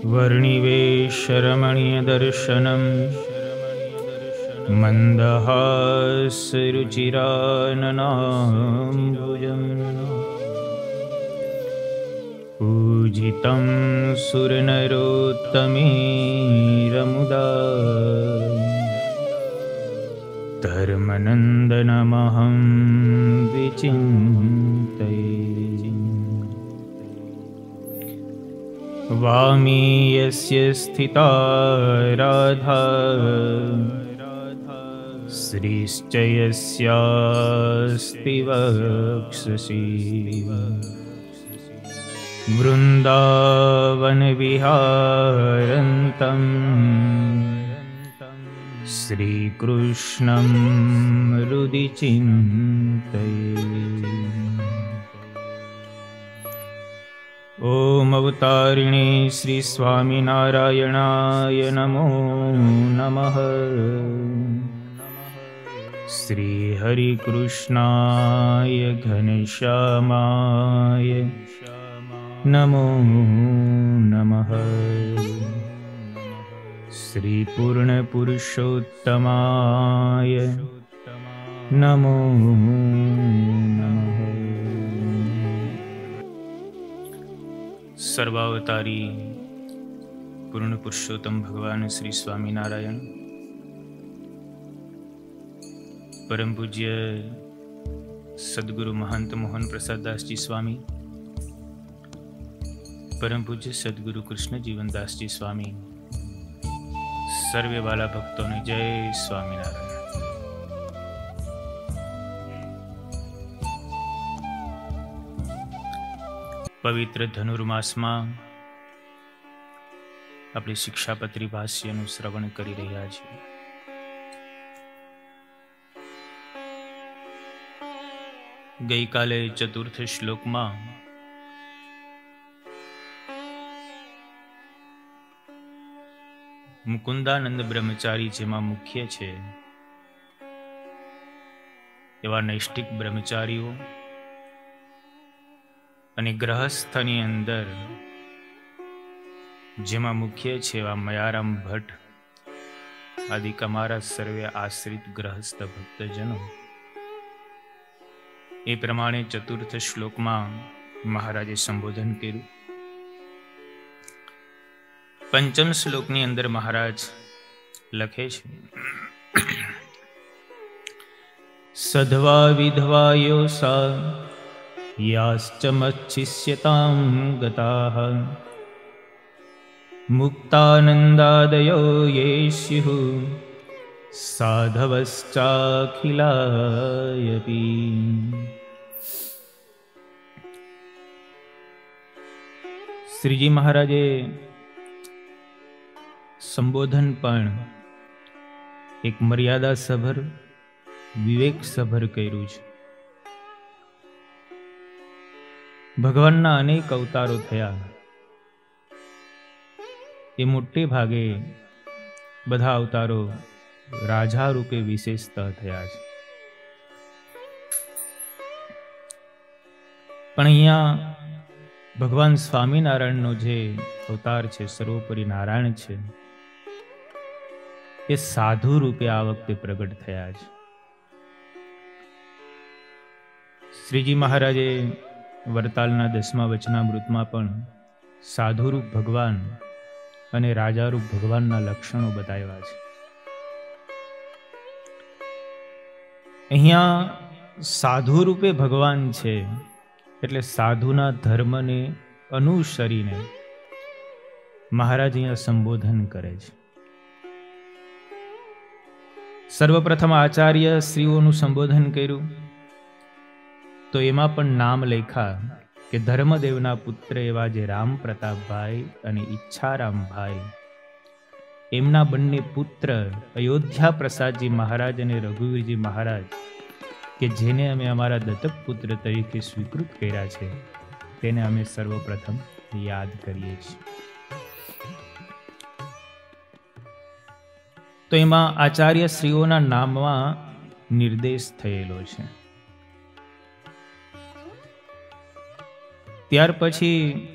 वर्णिवेशरमणीयदर्शनं मन्दहासरुचिराननाम्बुजम् पूजितं सुरनरोत्तमेरमुदा धर्मनन्दनमहं विचिन्तये। वामी यस्य स्थिता राधा श्रीश्च यस्यास्ति वक्षसि वृन्दावनविहारन्तं श्रीकृष्णं हृदि चिन्तये। ओम अवतारिणे श्री स्वामिनारायणाय नमो नमः। श्री हरिकृष्णाय घनश्यामाय नमो नमः। श्री पूर्णपुरुषोत्तमाय नमो नमः। सर्वावतारी पूर्ण पुरुषोत्तम भगवान श्री स्वामीनारायण, परम पूज्य सद्गुरु महंत मोहन प्रसाद दास जी स्वामी, परम पूज्य सद्गुरु कृष्ण जीवन दास जी स्वामी, सर्वे वाला भक्तों ने जय स्वामीनारायण। पवित्र धनुर्मासમાં આપણે શિક્ષાપત્રી ભાષ્યનું શ્રવણ કરી રહ્યા છીએ. ગઈકાલે ચતુર્થ શ્લોકમાં મુકુંદાનંદ બ્રહ્મચારી જેમાં મુખ્ય છે એવા નૈષ્ઠિક બ્રહ્મચારીઓ અને ગ્રહસ્થની અંદર જેમાં મુખ્ય છે એવા મયારામ ભટ્ટ આદિ અમારા સર્વે આશ્રિત ગ્રહસ્થ ભક્તજનો, એ પ્રમાણે ચતુર્થ શ્લોકમાં મહારાજે સંબોધન કર્યું. પંચમ શ્લોકની અંદર મહારાજ લખે છે, સધવા વિધવાયો સા યાશ્ચ મચ્છિષ્યતાં ગતાઃ મુક્તાનંદાદયો યે સ્યુઃ સાધવશ્ચાખિલાયપી. શ્રીજી મહારાજે સંબોધન પણ એક મર્યાદા સભર, વિવેક સભર કર્યું છે. ભગવાનના અનેક અવતારો થયા, એ મોટે ભાગે બધા અવતારો રાજા રૂપે વિશેષતા થયા છે. પણ અહીંયા ભગવાન સ્વામિનારાયણનો જે અવતાર છે, સર્વોપરી નારાયણ છે, એ સાધુ રૂપે આ વખતે પ્રગટ થયા છે. શ્રીજી મહારાજે વરતાલના 10મા વચનામૃતમાં પણ સાધુરૂપ ભગવાન અને રાજારૂપ ભગવાનના લક્ષણો બતાવ્યા છે. અહીંયા સાધુ રૂપે ભગવાન છે એટલે સાધુના ધર્મને અનુસરીને મહારાજ અહીંયા સંબોધન કરે છે. સર્વપ્રથમ આચાર્ય શ્રીઓનું સંબોધન કર્યું તો એમાં પણ નામ લખ્યા કે ધર્મદેવના પુત્ર એવા જે રામ પ્રતાપભાઈ અને ઈચ્છારામભાઈ, એમના બંને પુત્ર અયોધ્યા પ્રસાદજી મહારાજ અને રઘુવીરજી મહારાજ, કે જેને અમે અમારા દત્તક પુત્ર તરીકે સ્વીકૃત કર્યા છે, તેને અમે સર્વપ્રથમ યાદ કરીએ છીએ. તો એમાં આચાર્ય શ્રીઓના નામમાં નિર્દેશ થયેલો છે. ત્યાર પછી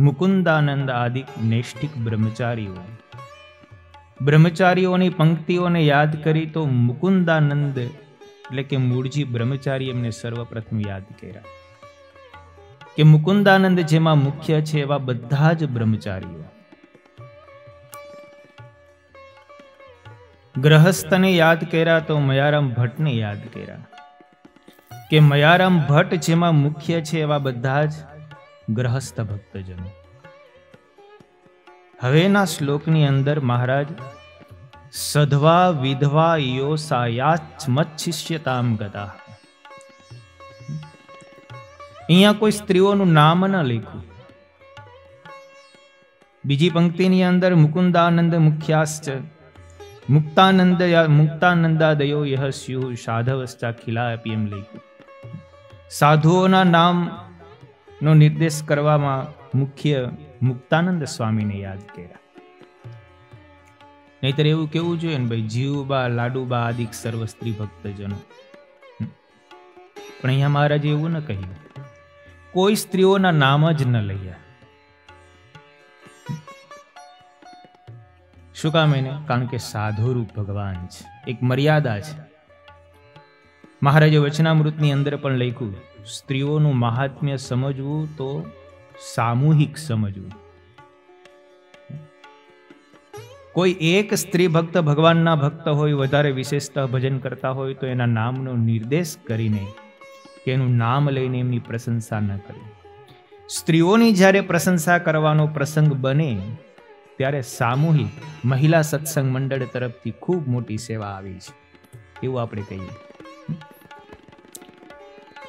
મુકુંદાનંદ આદિ નૈષ્ઠિક બ્રહ્મચારીઓ. બ્રહ્મચારીઓની પંક્તિઓને યાદ કરી તો મુકુંદાનંદ એટલે કે મૂળજી બ્રહ્મચારી એમને સર્વપ્રથમ યાદ કર્યા કે મુકુંદાનંદ જેમાં મુખ્ય છે એવા બધા જ બ્રહ્મચારીઓ. ગ્રહસ્થને યાદ કર્યા તો મયારામ ભટ્ટને યાદ કર્યા કે મયારામ ભટ્ટ જેમાં મુખ્ય છે એવા બધા જ ગ્રહસ્થ ભક્તજનો. હવેના શ્લોકની અંદર મહારાજ સધવા વિધવા યોસાયાચ મચ્છિષ્યતામ ગતા. અહીંયા કોઈ સ્ત્રીઓનું નામ ન લખ્યું. બીજી પંક્તિની અંદર મુકુંદાનંદ મુખ્યાશ્ચ મુક્તાનંદાદયો યહ સ્યુ સાધવશ્ચાખિલા એમ લખ્યું. સાધુઓના નામનો નિર્દેશ કરવામાં મુખ્ય મુક્તાનંદ સ્વામીને યાદ કર્યા. નહીતર એવું કેવું જોઈએ ને ભાઈ જીવબા લાડુબા આદિક સર્વ સ્ત્રી ભક્તજનો. પણ અહીંયા મહારાજે એવું ન કહ્યું. કોઈ સ્ત્રીઓના નામ જ ન લઈએ. શું કામ એને? કારણ કે સાધુરૂપ ભગવાન છે, એક મર્યાદા છે. મહારાજે વચનામૃતની અંદર પણ લખ્યું, સ્ત્રીઓનું મહાત્મ્ય સમજવું તો સામૂહિક સમજવું. કોઈ એક સ્ત્રી ભક્ત ભગવાનના ભક્ત હોય, વધારે વિશેષતા ભજન કરતા હોય તો એના નામનો નિર્દેશ કરીને કે એનું નામ લઈને એમની પ્રશંસા ન કરવી. સ્ત્રીઓની જ્યારે પ્રશંસા કરવાનો પ્રસંગ બને ત્યારે સામૂહિક મહિલા સત્સંગ મંડળ તરફથી ખૂબ મોટી સેવા આવી છે એવું આપણે કહીએ.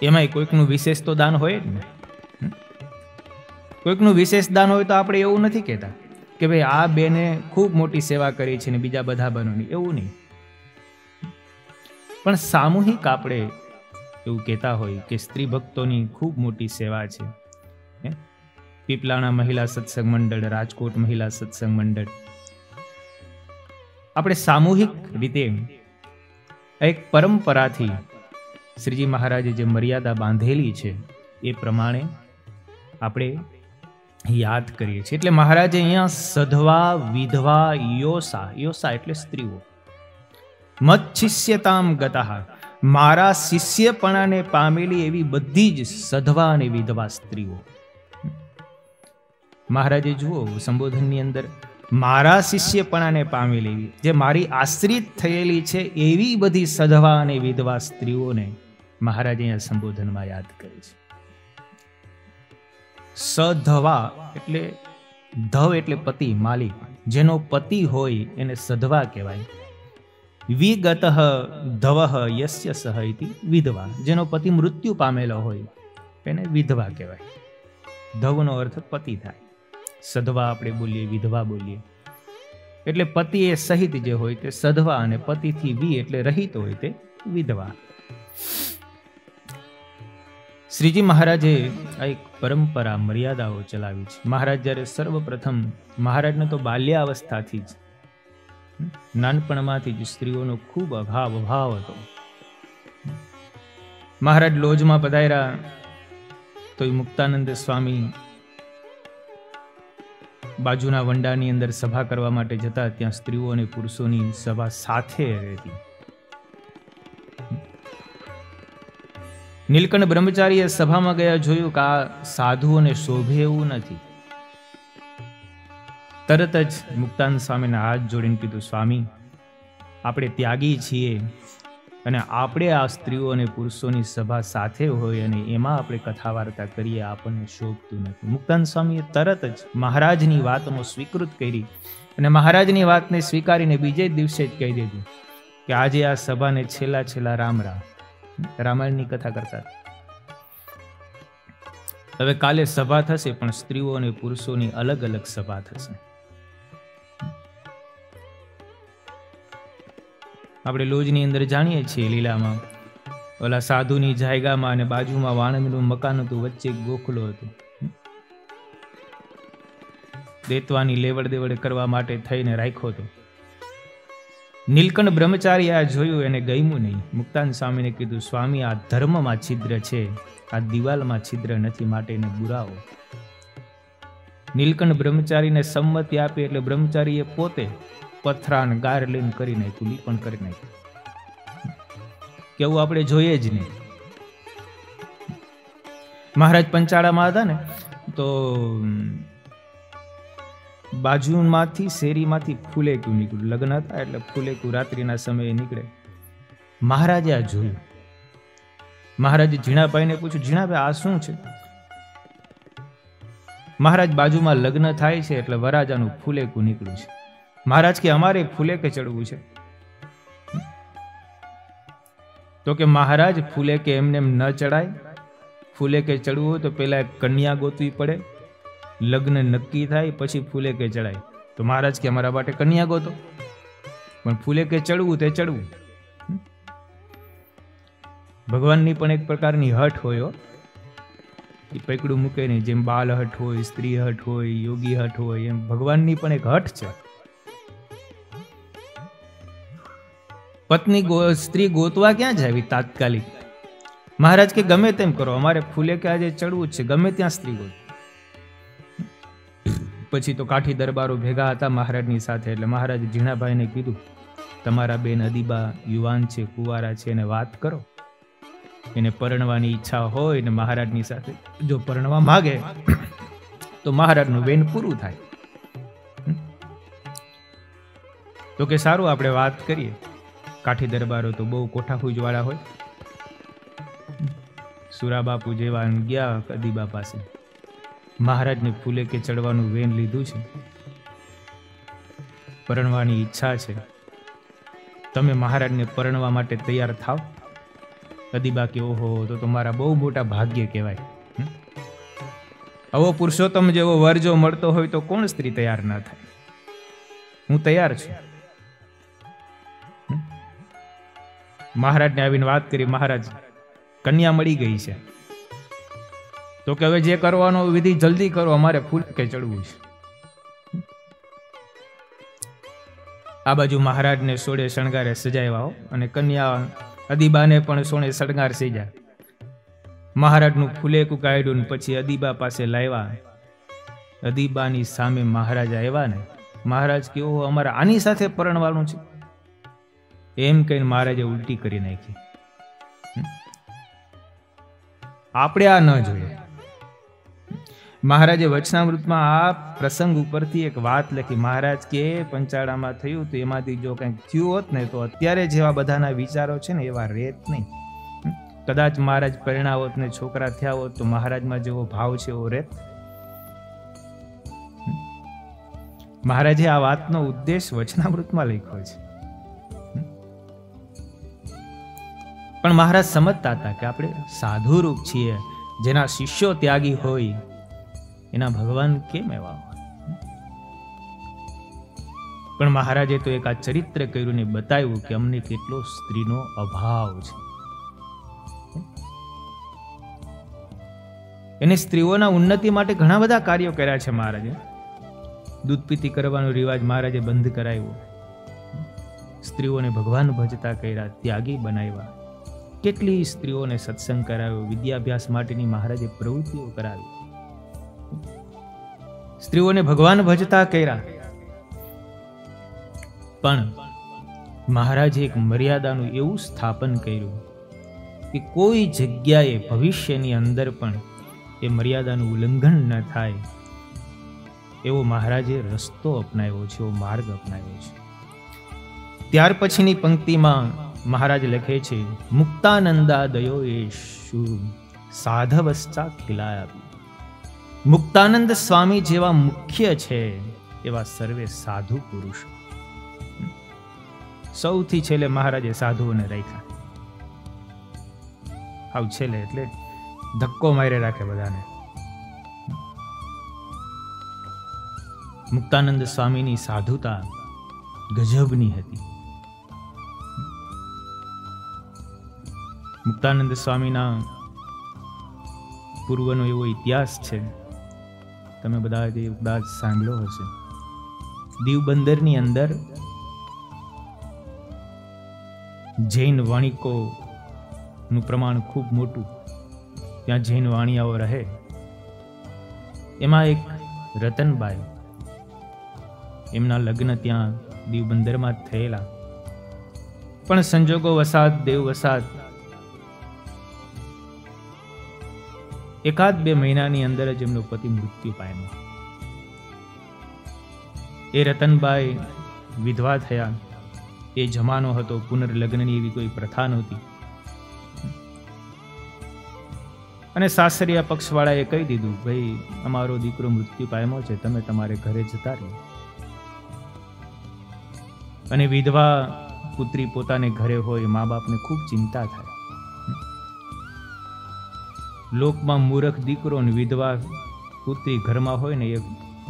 એમાંય કોઈકનું વિશેષ તો દાન હોય જ ને. કોઈકનું વિશેષ દાન હોય તો આપણે એવું નથી કહેતા કે ભાઈ આ બેને ખૂબ મોટી સેવા કરી છે ને બીજા બધા બનોની, એવું નહીં. પણ સામૂહિક આપણે એવું કહેતા હોય કે સ્ત્રી ભક્તોની ખૂબ મોટી સેવા છે. પીપલાણા મહિલા સત્સંગ મંડળ, રાજકોટ મહિલા સત્સંગ મંડળ, આપણે સામૂહિક રીતે એક પરંપરાથી શ્રીજી મહારાજે જે મર્યાદા બાંધેલી છે એ પ્રમાણે આપણે યાદ કરીએ છીએ. એટલે મહારાજે અહીંયા સધવા વિધવા યોસા, યોસા એટલે સ્ત્રીઓ, મચ્છિષ્યતામ ગતઃ, મારા શિષ્યપણાને પામેલી એવી બધી જ સધવા અને વિધવા સ્ત્રીઓ. મહારાજે જુઓ સંબોધનની અંદર મારા શિષ્યપણાને પામેલી, જે મારી આશ્રિત થયેલી છે એવી બધી સધવા અને વિધવા સ્ત્રીઓને મહારાજે અહીંયા સંબોધનમાં યાદ કરે છે. સધવા એટલે ધવ એટલે પતિ, માલિક, જેનો પતિ હોય એને સધવા કહેવાય. વિગતઃ ધવઃ યસ્ય સહ ઇતિ વિધવા, જેનો પતિ મૃત્યુ પામેલો હોય એને વિધવા કહેવાય. ધવનો અર્થ પતિ થાય. સધવા આપણે બોલીએ, વિધવા બોલીએ. એટલે પતિ એ સહિત જે હોય તે સધવા, અને પતિથી વિ એટલે રહિત હોય તે વિધવા. શ્રીજી મહારાજે આ એક પરંપરા, મર્યાદાઓ ચલાવી છે. મહારાજ જ્યારે સર્વપ્રથમ, મહારાજને તો બાલ્યાવસ્થાથી જ, નાનપણમાંથી જ સ્ત્રીઓનો ખૂબ અભાવ હતો. મહારાજ લોજમાં પધાર્યા તો મુક્તાનંદ સ્વામી બાજુના વંડાની અંદર સભા કરવા માટે જતા, ત્યાં સ્ત્રીઓ અને પુરુષોની સભા સાથે રહેતી. નીલકંઠ બ્રહ્મચારીએ સભામાં ગયા, જોયું કે આ સાધુઓને શોભે એવું નથી. તરત જ મુક્તાનંદ સ્વામીને હાથ જોડીને કીધું, સ્વામી, આપણે ત્યાગી છીએ અને આપણે આ સ્ત્રીઓ અને પુરુષોની સભા સાથે હોય અને એમાં આપણે કથા વાર્તા કરીએ, આપણને શોભતું નથી. મુક્તાનંદ સ્વામીએ તરત જ મહારાજની વાતનો સ્વીકૃત કરી અને મહારાજની વાતને સ્વીકારીને બીજે જ દિવસે જ કહી દીધું કે આજે આ સભાને છેલ્લા રામ રામ, રામાયણની કથા કરતા. હવે કાલે સભા થશે, પણ સ્ત્રીઓ અને પુરુષોની અલગ અલગ સભા થશે. આપણે લોજની અંદર જાણીએ છીએ લીલામાં, ઓલા સાધુની જાયગામાં અને બાજુમાં વાણંદનું મકાન હતું, વચ્ચે ગોખલો હતો. દેતવાની લેવડ દેવડ કરવા માટે થઈને રાખ્યો હતો. નીલકંઠ બ્રહ્મચારી આ જોયું, એને ગમ્યું નહીં. મુક્તાનંદ સ્વામીને કીધું, સ્વામી, આ ધર્મમાં છિદ્ર છે, આ દિવાલમાં છિદ્ર નથી, માટે એને બુરાવો. નીલકંઠ બ્રહ્મચારીને સંમતિ આપી એટલે બ્રહ્મચારીએ પોતે પથરાન ગાર લઈને કરી નાખ્યું, લીપણ કરી નાખ્યું. કેવું આપણે જોઈએ જ નહીં. મહારાજ પંચાળામાં હતા ને તો બાજુમાંથી શેરીમાંથી ફૂલેકું નીકળ્યું. લગ્ન હતા એટલે ફૂલેકું રાત્રિના સમયે નીકળે. મહારાજે આ જોયું. મહારાજે ઝીણાભાઈને પૂછ્યું, ઝીણાભાઈ આ શું છે? મહારાજ બાજુમાં લગ્ન થાય છે એટલે વરાજાનું ફૂલેકું નીકળ્યું છે. મહારાજ કે અમારે ફૂલેકે ચડવું છે. તો કે મહારાજ ફૂલેકે એમને એમ ન ચડાય. ફૂલેકે ચડવું હોય તો પેલા કન્યા ગોતવી પડે, લગ્ન નક્કી થાય પછી ફૂલેકે ચડાય. તો મહારાજ કે અમારા માટે કન્યા ગોતો, પણ ફૂલેકે ચડવું તે ચડવું. ભગવાનની પણ એક પ્રકારની હઠ હોય. એ પૈકડું મૂકે નહીં. જેમ બાલ હઠ હોય, સ્ત્રી હઠ હોય, યોગી હઠ હોય, એમ ભગવાનની પણ એક હઠ છે. પત્ની સ્ત્રી ગોતવા ક્યાં જાય તાત્કાલિક? મહારાજ કે ગમે તેમ કરો, અમારે ફૂલેકે આજે ચડવું જ છે, ગમે ત્યાં સ્ત્રી ગોત. પછી તો કાઠી દરબારો ભેગા હતા મહારાજની સાથે. એટલે મહારાજ ઝીણાભાઈને કીધું, તમારા બેન અદીબા યુવાન છે, કુંવારા છે, એને વાત કરો. એને પરણવાની ઈચ્છા હોય ને મહારાજની સાથે જો પરણવા માગે તો મહારાજનું વેન પૂરું થાય. તો કે સારું, આપણે વાત કરીએ. કાઠી દરબારો તો બહુ કોઠાફૂજ વાળા હોય. સુરાબાપુ જેવા ગયા અદીબા પાસે. મહારાજને ફૂલેકે ચડવાનું વેન લીધું છે, પરણવાની ઈચ્છા છે, તમે મહારાજને પરણવા માટે તૈયાર થાવ. અદીબા કે ઓહો, તો તમારા બહુ મોટા ભાગ્ય કહેવાય. આવો પુરુષોત્તમ જેવો વર જો મળતો હોય તો કોણ સ્ત્રી તૈયાર ના થાય? હું તૈયાર છું. મહારાજને આવીને વાત કરી. મહારાજ કન્યા મળી ગઈ છે. તો કે હવે જે કરવાનો વિધિ જલ્દી કરો, અમારે ફૂલેકે ચડવું છે. આ બાજુ મહારાજને સોળે શણગારે સજાવ્યા અને કન્યા અદીબાને પણ સોળે શણગાર સજ્યા. મહારાજનું ફૂલેકું કાઢ્યું પછી અદીબા પાસે લાવ્યા. અદીબાની સામે મહારાજ આવ્યા ને મહારાજ કે ઓહો, અમારે આની સાથે પરણવાનું છે એમ કહીને મહારાજે ઉલટી કરી નાખી. આપણે આ ન જોઈએ. મહારાજે વચનામૃતમાં આ પ્રસંગ ઉપરથી એક વાત લખી. મહારાજ કે પંચાળામાં થયું તો એમાંથી જો કંઈક થયું હોત ને તો અત્યારે જેવા બધાના વિચારો છે ને એવા રેત નહીં. કદાચ મહારાજ પરિણા હોત ને છોકરા થયા હોત તો મહારાજમાં જેવો ભાવ છે એવો રેત. મહારાજે આ વાતનો ઉદ્દેશ વચનામૃતમાં લખ્યો છે. પણ મહારાજ સમજતા હતા કે આપણે સાધુ રૂપ છીએ, જેના શિષ્યો ત્યાગી હોય એના ભગવાન કેમ એવા હોય. પણ મહારાજે તો એક આ ચરિત્ર કર્યું ને બતાવ્યું કે અમને કેટલો સ્ત્રીનો અભાવ છે. એને સ્ત્રીઓના ઉન્નતિ માટે ઘણા બધા કાર્યો કર્યા છે મહારાજે. દૂધ પીતી કરવાનો રિવાજ મહારાજે બંધ કરાવ્યો. સ્ત્રીઓને ભગવાન ભજતા કર્યા, ત્યાગી બનાવ્યા. કેટલી સ્ત્રીઓને સત્સંગ કરાવ્યો, વિદ્યાભ્યાસ માટેની મહારાજે પ્રવૃત્તિઓ કરાવી. સ્ત્રીઓને ભગવાન ભજતા કર્યા. પણ મહારાજે એક મર્યાદાનું એવું સ્થાપન કર્યું કે કોઈ જગ્યાએ ભવિષ્યની અંદર પણ એ મર્યાદાનું ઉલ્લંઘન ન થાય એવો મહારાજે રસ્તો અપનાવ્યો છે, એવો માર્ગ અપનાવ્યો છે. ત્યાર પછીની પંક્તિમાં મહારાજ લખે છે, મુક્તાનંદાદયો યેશુ સાધવશ્ચા ખિલાયા. મુક્તાનંદ સ્વામી જેવા મુખ્ય છે એવા સર્વે સાધુ પુરુષો. સૌથી છેલ્લે મહારાજે સાધુઓને રાખ્યા. આવ છેલ્લે એટલે ધક્કો મારે રાખે બધાને. મુક્તાનંદ સ્વામીની સાધુતા ગજબની હતી. મુક્તાનંદ સ્વામીના પૂર્વનો એવો ઇતિહાસ છે, તમે બધા સાંભળ્યો હશે. દીવ બંદરની અંદર જૈન વણિકોનું પ્રમાણ ખૂબ મોટું. ત્યાં જૈન વાણિયાઓ રહે. એમાં એક રતનબાઈ, એમના લગ્ન ત્યાં દીવબંદરમાં જ થયેલા, પણ સંજોગો વસાત દેવ વસાત એકાદ 2 મહિનાની અંદર જ એમનો પતિ મૃત્યુ પામ્યો. એ રતનબાઈ વિધવા થયા. એ જમાનો હતો, પુનર્લગ્નની એવી કોઈ પ્રથા નહોતી. અને સાસરિયા પક્ષવાળાએ કહી દીધું, ભાઈ અમારો દીકરો મૃત્યુ પામ્યો છે, તમે તમારે ઘરે જતા રહો. અને વિધવા પુત્રી પોતાને ઘરે હોય, મા બાપને ખૂબ ચિંતા થાય. લોકમાં મૂર્ખ દીકરો અને વિધવા પુત્રી ઘરમાં હોય ને, એ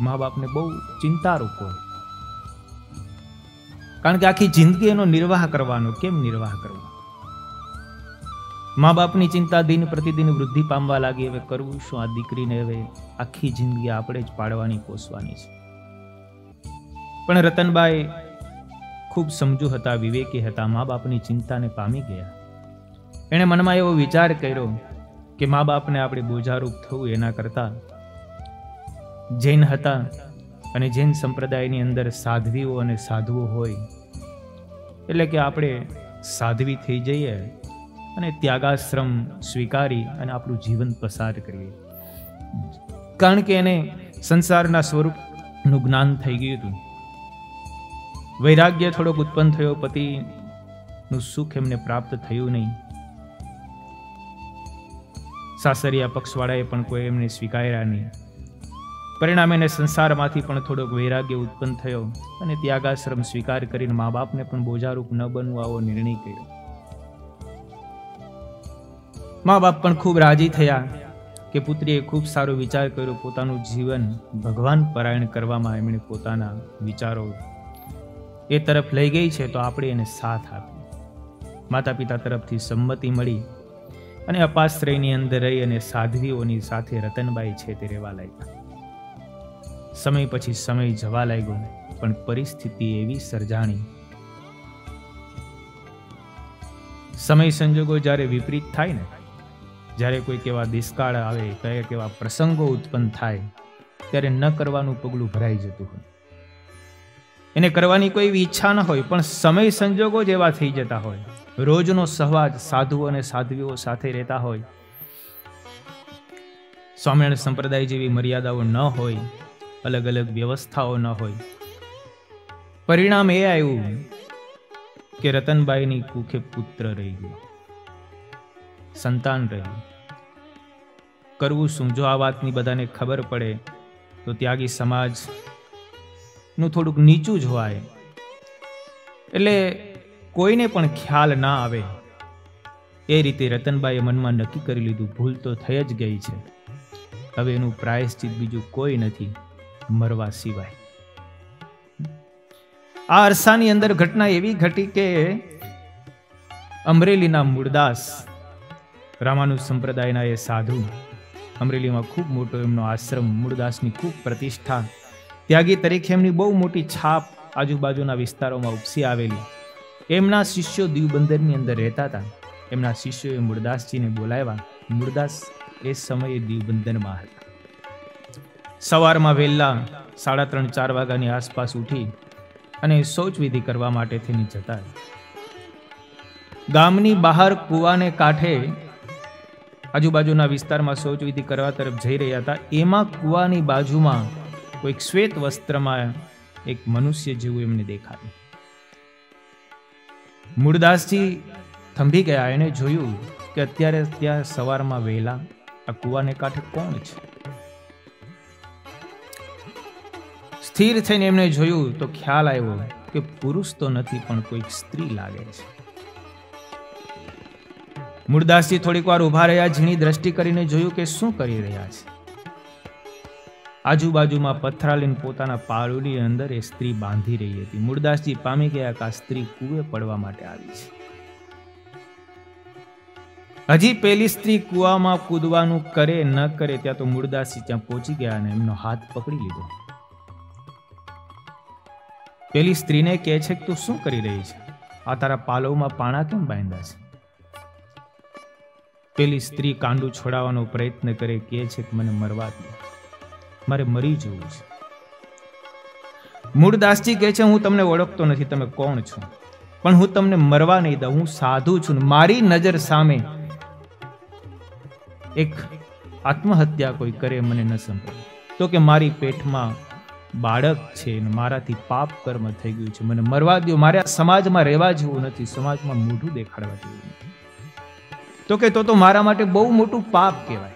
મા બાપને બહુ ચિંતારૂપ હોય. કારણ કે આખી જિંદગી એનો નિર્વાહ કરવાનો, કેમ નિર્વાહ કરવો? મા બાપની ચિંતા દિન પ્રતિદિન વૃદ્ધિ પામવા લાગી. હવે કરવું શું? આ દીકરીને હવે આખી જિંદગી આપણે જ પાડવાની, પોષવાની છે. પણ રતનબાઈ ખૂબ સમજુ હતા, વિવેકી હતા, મા બાપની ચિંતાને પામી ગયા. એણે મનમાં એવો વિચાર કર્યો કે મા બાપને આપણે બોજારૂપ થવું એના કરતા જૈન હતા, અને જૈન સંપ્રદાયની અંદર સાધ્વીઓ અને સાધુઓ હોય, એટલે કે આપણે સાધ્વી થઈ જઈએ અને ત્યાગાશ્રમ સ્વીકારી અને આપણું જીવન પસાર કરીએ. કારણ કે એને સંસારના સ્વરૂપનું જ્ઞાન થઈ ગયું હતું. વૈરાગ્ય થોડોક ઉત્પન્ન થયો, પતિનું સુખ એમને પ્રાપ્ત થયું નહીં. સાસરિયા પક્ષવાળાએ પણ કોઈ એમને સ્વીકાર્યા નહીં. પરિણામે એને સંસારમાંથી પણ થોડોક વૈરાગ્ય ઉત્પન્ન થયો અને ત્યાગાશ્રમ સ્વીકાર કરીને મા બાપને પણ બોજારૂપ ન બનવું આવો નિર્ણય કર્યો. મા બાપ પણ ખૂબ રાજી થયા કે પુત્રીએ ખૂબ સારો વિચાર કર્યો. પોતાનું જીવન ભગવાન પરાયણ કરવામાં એમણે પોતાના વિચારો એ તરફ લઈ ગઈ છે, તો આપણે એને સાથ આપીએ. માતા પિતા તરફથી સંમતિ મળી અને અપાશ્રયની અંદર રહી અને સાધ્વીઓની સાથે રતનબાઈ છે તે રહેવા લાગ્યા. સમય પછી સમય જવા લાગ્યો, પણ પરિસ્થિતિ એવી સર્જાણી, સમય સંજોગો જ્યારે વિપરીત થાય ને, જ્યારે કોઈ કેવા દુષ્કાળ આવે, કયા કેવા પ્રસંગો ઉત્પન્ન થાય, ત્યારે ન કરવાનું પગલું ભરાઈ જતું હોય. એને કરવાની કોઈ ઈચ્છા ન હોય, પણ સમય સંજોગો જ એવા થઈ જતા હોય. રોજનો સહવાજ સાધુઓ અને સાધ્વીઓ સાથે રહેતા હોય, સ્વામિનારાયણ સંપ્રદાય જેવી મર્યાદાઓ ન હોય, અલગ અલગ વ્યવસ્થાઓ ન હોય. પરિણામ એ આવ્યું કે રતનબાઈની કુખે પુત્ર રહી ગયો, સંતાન રહ્યું. કરવું શું? જો આ વાતની બધાને ખબર પડે તો ત્યાગી સમાજનું થોડુંક નીચું જોવાય, એટલે કોઈને પણ ખ્યાલ ના આવે. એ રીતે રતનબાઈએ મનમાં નક્કી કરી લીધું, ભૂલ તો થઈ જ ગઈ છે, હવે એનું પ્રાયશ્ચિત બીજું કોઈ નથી, મરવા સિવાય. આ અરસાની અંદર ઘટના એવી ઘટી કે અમરેલીના મૂળદાસ, રામાનુજ સંપ્રદાયના એ સાધુ, અમરેલીમાં ખૂબ મોટો એમનો આશ્રમ, મૂળદાસની ખૂબ પ્રતિષ્ઠા, ત્યાગી તરીકે એમની બહુ મોટી છાપ આજુબાજુના વિસ્તારોમાં ઉપસી આવેલી. એમના શિષ્યો દીવબંદરની અંદર રહેતા હતા. એમના શિષ્યોએ મૂળદાસજીને બોલાવ્યા. મૂળદાસ એ સમયે દીવબંદરમાં હતા. સવારમાં વહેલા 3:30-4 વાગ્યાની આસપાસ ઉઠી અને શૌચ વિધિ કરવા માટે થઈને જતા. ગામની બહાર કૂવાને કાંઠે આજુબાજુના વિસ્તારમાં શૌચ વિધિ કરવા તરફ જઈ રહ્યા હતા. એમાં કૂવાની બાજુમાં કોઈક શ્વેત વસ્ત્રમાં એક મનુષ્ય જેવું એમને દેખાયું. મૂળદાસજી થંભી ગયા. એને જોયું કે અત્યારે ત્યાં સવારમાં વહેલા આ કૂવાને કાંઠે કોણ છે. સ્થિર થઈને એમને જોયું તો ખ્યાલ આવ્યો કે પુરુષ તો નથી, પણ કોઈક સ્ત્રી લાગે છે. મૂળદાસજી થોડીક વાર ઉભા રહ્યા, ઝીણી દ્રષ્ટિ કરીને જોયું કે શું કરી રહ્યા છે. આજુબાજુમાં પથરાલીને પોતાના પાળુની અંદર એ સ્ત્રી બાંધી રહી હતી. મૂળદાસજી પામી ગયા કે આ સ્ત્રી કૂવે પડવા માટે આવી છે. હજી પેલી સ્ત્રી કૂવામાં કૂદવાનું કરે ન કરે ત્યાં તો મૂળદાસજી ત્યાં પહોંચી ગયા અને એમનો હાથ પકડી લીધો. પેલી સ્ત્રીને કહે છે કે તું શું કરી રહી છે? આ તારા પાલવમાં પાણા કેમ બાંધ્યા છે? પેલી સ્ત્રી કાંડું છોડાવવાનો પ્રયત્ન કરે, કહે છે કે મને મરવા દે. મારે મરી જવું છે. મૂળદાસજી કહે છે, હું તમને ઓળખતો નથી, તમે કોણ છો, પણ હું તમને મરવા નહીં દઉં. હું સાધુ છું. મારી નજર સામે એક આત્મહત્યા કોઈ કરે મને ન સંભળાય. તો કે મારી પેટમાં બાળક છે ને મારાથી પાપ કર્મ થઈ ગયું છે, મને મરવા દો. મારે આ સમાજમાં રહેવા જેવું નથી, સમાજમાં મોઢું દેખાડવા જેવું નથી. તો કે તો મારા માટે બહુ મોટું પાપ કહેવાય.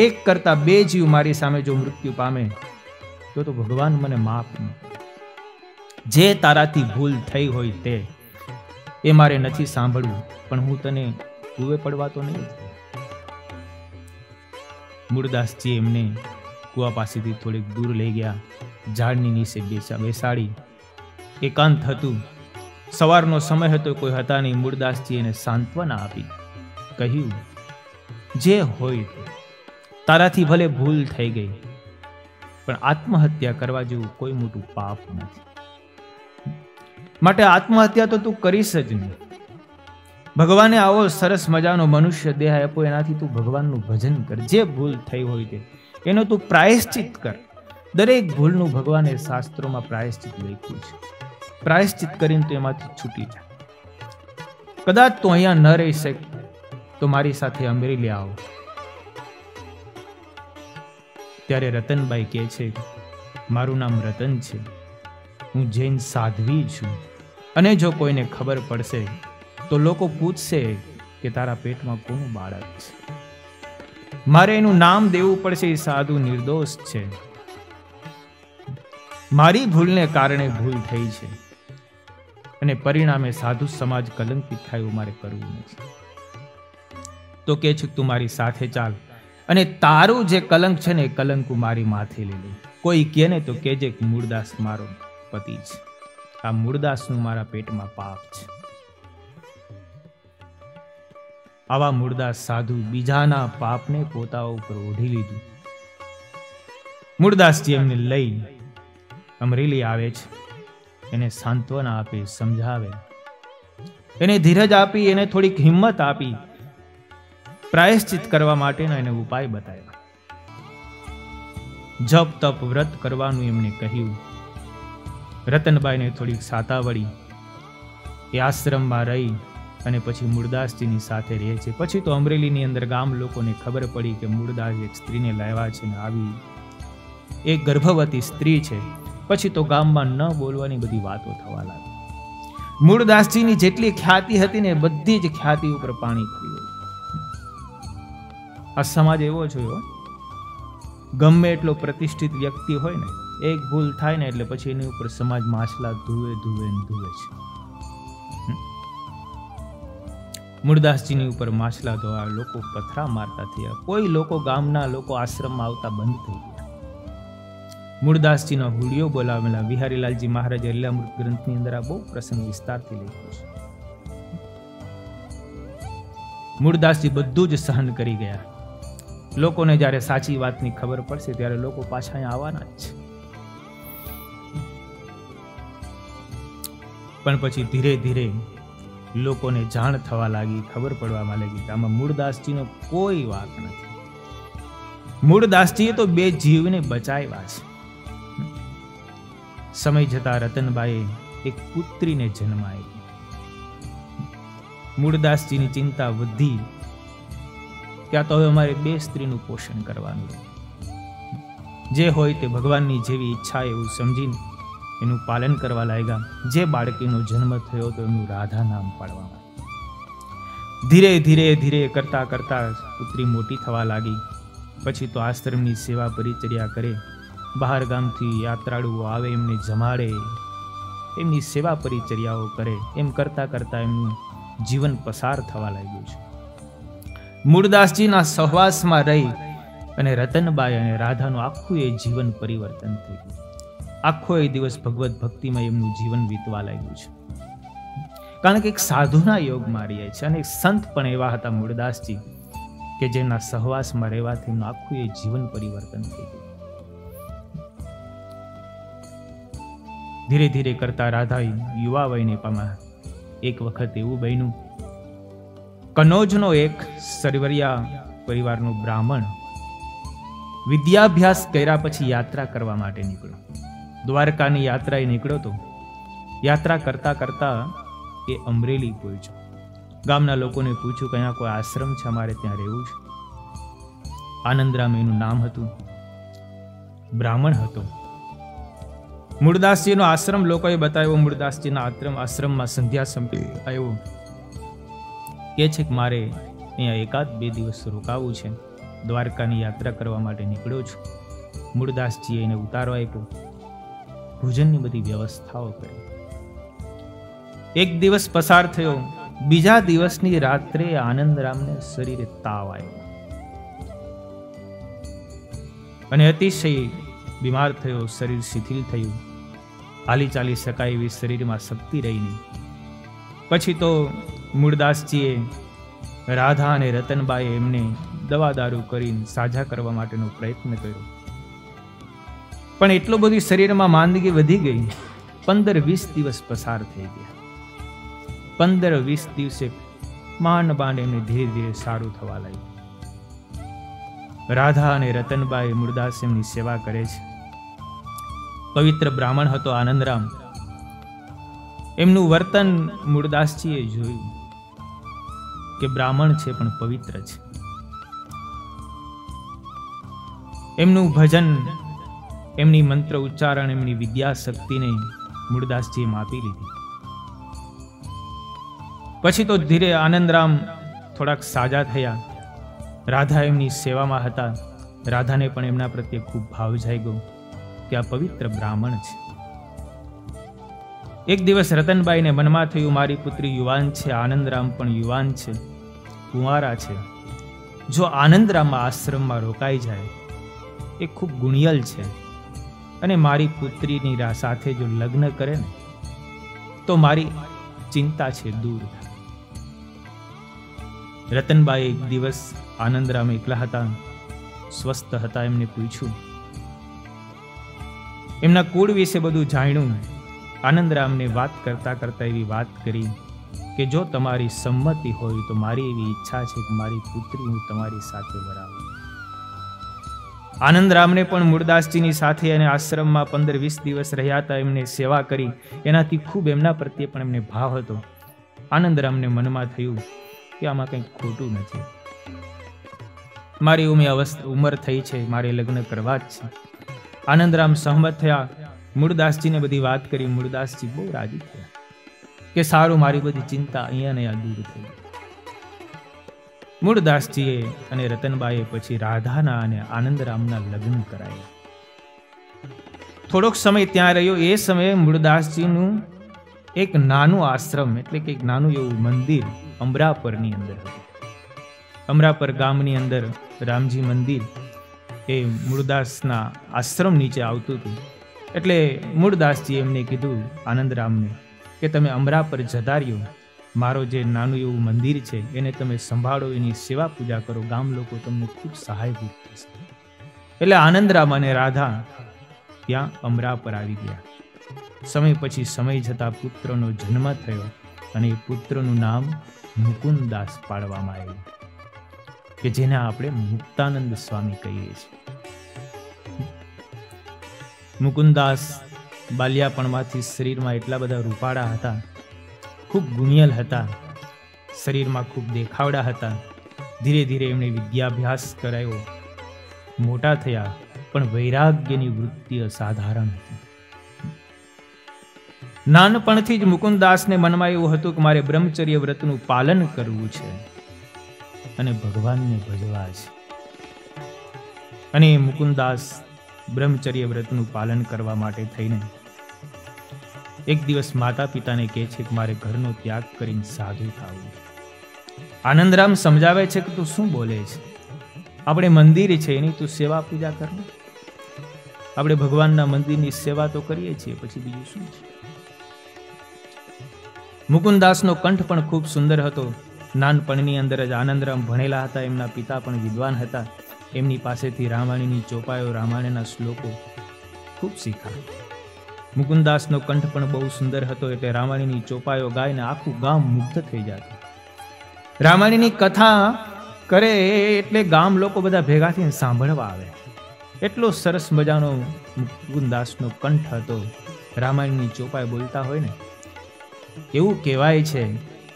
એક કરતા બે જીવ મારી સામે જો મૃત્યુ પામે તો ભગવાન મને માફ ન કરે. જે તારાથી ભૂલ થઈ હોય તે એ મારે નથી સાંભળવું, પણ હું તને કૂવે પડવા તો નહીં. મૂળદાસજી એમને કુવા પાસેથી થોડીક દૂર લઈ ગયા, ઝાડની નીચે બેસાડી. એકાંત હતું, સવારનો સમય હતો, કોઈ હતા નહીં. મૂળદાસજી એને સાંત્વના આપી, કહ્યું, જે હોય તારાથી ભલે ભૂલ થઈ ગઈ, પણ આત્મહત્યા કરવા જેવું કોઈ મોટું પાપ નથી. માટે આત્મહત્યા તો તું કરીશ જ નહીં. ભગવાને આવો સરસ મજાનો મનુષ્ય દેહ આપ્યો, એનાથી તું ભગવાનનું ભજન કર. જે ભૂલ થઈ હોય તે એનો તું પ્રાયશ્ચિત કર. દરેક ભૂલનું ભગવાને શાસ્ત્રોમાં પ્રાયશ્ચિત લખ્યું છે. પ્રાયશ્ચિત કરીને તું એમાંથી છૂટી જા. કદાચ તું અહીંયા ન રહી શક તો મારી સાથે અમરેલી આવો. ત્યારે રતનબાઈ કહે છે, મારું નામ રતન છે, હું જૈન સાધ્વી છું, અને જો કોઈને ખબર પડશે તો લોકો પૂછશે કે તારા પેટમાં કોનું બાળક છે. મારે એનું નામ દેવું પડશે. એ સાધુ નિર્દોષ છે. મારી ભૂલને કારણે ભૂલ થઈ છે અને પરિણામે સાધુ સમાજ કલંકિત થાય એવું મારે કરવું નથી. તો કે છે તું મારી સાથે ચાલ અને તારું જે કલંક છે ને એ કલંક મારી માથે લઈ લે. કોઈ કહે ને તો કહેજે કે મૂળદાસ મારો પતિ છે. આ મૂળદાસનું મારા પેટમાં પાપ છે. આવા મૂળદાસ સાધુ બીજાના પાપને પોતા ઉપર ઓઢી લીધું. મૂળદાસજી એમને લઈ અમરેલી આવે છે. એને સાંત્વના આપે, સમજાવે, એને ધીરજ આપી, એને થોડીક હિંમત આપી, પ્રાયશ્ચિત કરવા માટેના એને ઉપાય બતાવ્યા. જપ તપ વ્રત કરવાનું એમને કહ્યું. રતનબાઈને થોડીક સાતાવળી, એ આશ્રમમાં રહી અને પછી મૂળદાસજીની સાથે રહે છે. પછી તો અમરેલીની અંદર ગામ લોકોને ખબર પડી કે મૂળદાસ એક સ્ત્રીને લાવ્યા છે ને આવી એક ગર્ભવતી સ્ત્રી છે. પછી તો ગામમાં ન બોલવાની બધી વાતો થવા લાગી. મૂળદાસજીની જેટલી ખ્યાતિ હતી ને બધી જ ખ્યાતિ ઉપર પાણી ફરી ગયું. આ સમાજ એવો જોયો, ગમે એટલો પ્રતિષ્ઠિત વ્યક્તિ હોય ને, એક ભૂલ થાય ને એટલે પછી એની ઉપર સમાજ માછલા ધુએ છે. મૂળદાસજીની ઉપર માછલા ધોવા, લોકો પથરા મારતા થયા. કોઈ લોકો ગામના લોકો આશ્રમમાં આવતા બંધ થઈ ગયા. મૂળદાસજીનો હુડિયો બોલાવેલા વિહારીલાલજી મહારાજે લીલામૃત ગ્રંથની અંદર આ બહુ પ્રસંગ વિસ્તારથી લખ્યો છે. મૂળદાસજી બધું જ સહન કરી ગયા. લોકોને જ્યારે સાચી વાતની ખબર પડશે ત્યારે લોકો પાછા અહીંયા આવવાના જ છે. પણ પછી ધીરે ધીરે લોકોને જાણ થવા લાગી, ખબર પડવા લાગી કે આમાં મૂળદાસજીનો કોઈ વાંક નથી. મૂળદાસજીએ તો બે જીવને બચાવ્યા છે. સમય જતા રતનબાઈએ એક પુત્રીને જન્મ આપ્યો. મૂળદાસજીની ચિંતા વધી કે આ તો હવે અમારે બે સ્ત્રીનું પોષણ કરવાનું. જે હોય તે ભગવાનની જેવી ઈચ્છા એવું સમજીને એનું પાલન કરવા લાગ્યા. જે બાળકીનો જન્મ થયો તો એનું રાધા નામ પાડવામાં. ધીરે ધીરે ધીરે કરતા કરતા પુત્રી મોટી થવા લાગી. પછી તો આશ્રમની સેવા પરિચર્યા કરે, બહાર ગામથી યાત્રાળુઓ આવે એમને જમાડે, એમની સેવા પરિચર્યાઓ કરે. એમ કરતા કરતા એમનું જીવન પસાર થવા લાગ્યું છે. મૂળદાસજીના સહવાસમાં રહી અને રતનબાઈ અને રાધાનું આખું એ જીવન પરિવર્તન થઈ ગયું. આખો એ દિવસ ભગવત ભક્તિમાં એમનું જીવન વીતવા લાગ્યું છે. કારણ કે એક સાધુના યોગમાં રહ્યા છે અને એક સંત પણ એવા હતા મૂળદાસજી કે જેના સહવાસમાં રહેવાથી એમનું આખું એ જીવન પરિવર્તન થઈ ગયું. ધીરે ધીરે કરતા રાધા યુવા વયને પામ્યા. એક વખત એવું બન્યું, કનોજનો એક સરવરિયા પરિવારનો બ્રાહ્મણ વિદ્યાભ્યાસ કર્યા પછી યાત્રા કરવા માટે નીકળ્યો. દ્વારકાની યાત્રાએ નીકળ્યો તો યાત્રા કરતા કરતા એ અમરેલી પહોંચ્યો. ગામના લોકોને પૂછ્યું કે અહીંયા કોઈ આશ્રમ છે, અમારે ત્યાં રહેવું છે. આનંદરામ એનું નામ હતું, બ્રાહ્મણ હતો. મૂળદાસજીનો આશ્રમ લોકોએ બતાવ્યો. મૂળદાસજીના આશ્રમમાં સંધ્યા સમયે આવ્યો, કે છે કે મારે અહીંયા 1-2 દિવસ રોકાવું છે, દ્વારકાની યાત્રા કરવા માટે નીકળ્યો છું. મૂળદાસજીએ એને ઉતારો આપ્યો, ભોજનની બધી વ્યવસ્થાઓ કરી. એક દિવસ પસાર થયો. બીજા દિવસની રાત્રે આનંદરામને શરીરે તાવ આવ્યો અને અતિશય બીમાર થયો. શરીર શિથિલ થયું, હાલી ચાલી શકાય એવી શરીરમાં શક્તિ રહી નહીં. પછી તો મૂળદાસજીએ રાધા અને રતનબાઈએ એમને દવા દારૂ કરીને સાજા કરવા માટેનો પ્રયત્ન કર્યો, પણ એટલો બધી શરીરમાં માંદગી વધી ગઈ. 15-20 દિવસ પસાર થઈ ગયા. 15-20 દિવસે માંડ એમને ધીરે ધીરે સારું થવા લાગ્યું. રાધા અને રતનબાઈ મૂળદાસ એમની સેવા કરે છે. પવિત્ર બ્રાહ્મણ હતો આનંદરામ. એમનું વર્તન મૂળદાસજીએ જોયું કે બ્રાહ્મણ છે પણ પવિત્ર છે. એમનું ભજન, એમની મંત્ર ઉચ્ચારણ, એમની વિદ્યા શક્તિને મૂળદાસજીએ માપી લીધી. પછી તો ધીરે આનંદરામ થોડાક સાજા થયા. રાધા એમની સેવામાં હતા. રાધાને પણ એમના પ્રત્યે ખૂબ ભાવ જાગ્યો કે આ પવિત્ર બ્રાહ્મણ છે. એક દિવસ રતનબાઈને મનમાં થયું, મારી પુત્રી યુવાન છે, આનંદરામ પણ યુવાન છે, કુંવારા છે. જો આનંદરામ આશ્રમમાં રોકાઈ જાય, એ ખૂબ ગુણિયલ છે, અને મારી પુત્રીની સાથે જો લગ્ન કરે ને તો મારી ચિંતા છે દૂર. રતનબાઈ એક દિવસ આનંદરામ એકલા હતા, સ્વસ્થ હતા, એમને પૂછ્યું, એમના કુળ વિશે બધું જાણ્યું. આનંદરામને વાત કરતા કરતા એવી વાત કરી કે જો તમારી સંમતિ હોય તો મારી એવી ઈચ્છા છે કે મારી પુત્રી હું તમારી સાથે વરાવું. આનંદરામને પણ મૂળદાસજીની સાથે અને આશ્રમમાં 15-20 દિવસ રહ્યા હતા. એમને સેવા કરી, એનાથી ખૂબ એમના પ્રત્યે પણ એમને ભાવ હતો. આનંદરામને મનમાં થયું કે આમાં કંઈક ખોટું નથી, મારી ઉંમર થઈ છે, મારે લગ્ન કરવા જ છે. આનંદરામ સહમત થયા. મૂળદાસજીને બધી વાત કરી. મૂળદાસજી બહુ રાજી થયા કે સારું, મારી બધી ચિંતા અહીંયા ને દૂર થઈ. મૂળદાસજીએ અને રતનબાઈએ પછી રાધાના અને આનંદરામના લગ્ન કરાયા. થોડોક સમય ત્યાં રહ્યો. એ સમયે મૂળદાસજીનું એક નાનું આશ્રમ, એટલે કે એક નાનું એવું મંદિર અમરાપરની અંદર હતું. અમરાપર ગામની અંદર રામજી મંદિર એ મૂળદાસના આશ્રમ નીચે આવતું હતું. એટલે મૂળદાસજી એમને કીધું આનંદરામને કે તમે અમરાપર જતા રહ્યો, મારો જે નાનું એવું મંદિર છે એને તમે સંભાળો, એની સેવા પૂજા કરો, ગામ લોકો તમને ખૂબ સહાયભૂત થશે. એટલે આનંદરામ અને રાધા ત્યાં અમરાપર આવી ગયા. સમય પછી સમય જતા પુત્રનો જન્મ થયો અને એ પુત્રનું નામ મુકુંદાસ પાડવામાં આવ્યું, કે જેને આપણે મુક્તાનંદ સ્વામી કહીએ છીએ. મુકુંદાસ બાલ્યાપણમાંથી શરીરમાં એટલા બધા રૂપાળા હતા, ખૂબ ગુણિયલ હતા, શરીરમાં ખૂબ દેખાવડા હતા. ધીરે ધીરે એમણે વિદ્યાભ્યાસ કરાયો, મોટા થયા, પણ વૈરાગ્યની વૃત્તિ અસાધારણ હતી. નાનપણથી જ મુકુંદાસને મનમાં એવું હતું કે મારે બ્રહ્મચર્ય વ્રતનું પાલન કરવું છે અને ભગવાનને ભજવા છે. અને મુકુંદાસ બ્રહ્મચર્ય વ્રતનું પાલન કરવા માટે થઈને એક દિવસ માતા પિતાને કહે છે કે મારે ઘરનો ત્યાગ કરીને સાધુ થવું. આનંદરામ સમજાવે છે કે તું શું બોલે છે, આપણે મંદિર છે એની તું સેવા પૂજા કર. આપણે ભગવાનના મંદિરની સેવા તો કરીએ છીએ, પછી બીજું શું છે. મુકુંદાસનો કંઠ પણ ખૂબ સુંદર હતો. નાનપણની અંદર જ આનંદરામ ભણેલા હતા, એમના પિતા પણ વિદ્વાન હતા. એમની પાસેથી રામાયણની ચોપાઈઓ, રામાયણના શ્લોકો ખૂબ શીખ્યા. મુકુંદાસનો કંઠ પણ બહુ સુંદર હતો, એટલે રામાયણની ચોપાઈઓ ગાઈને આખું ગામ મુગ્ધ થઈ જતું. રામાયણની કથા કરે એટલે ગામ લોકો બધા ભેગા થઈને સાંભળવા આવે. એટલો સરસ મજાનો મુકુંદાસનો કંઠ હતો. રામાયણની ચોપાઈ બોલતા હોય ને, એવું કહેવાય છે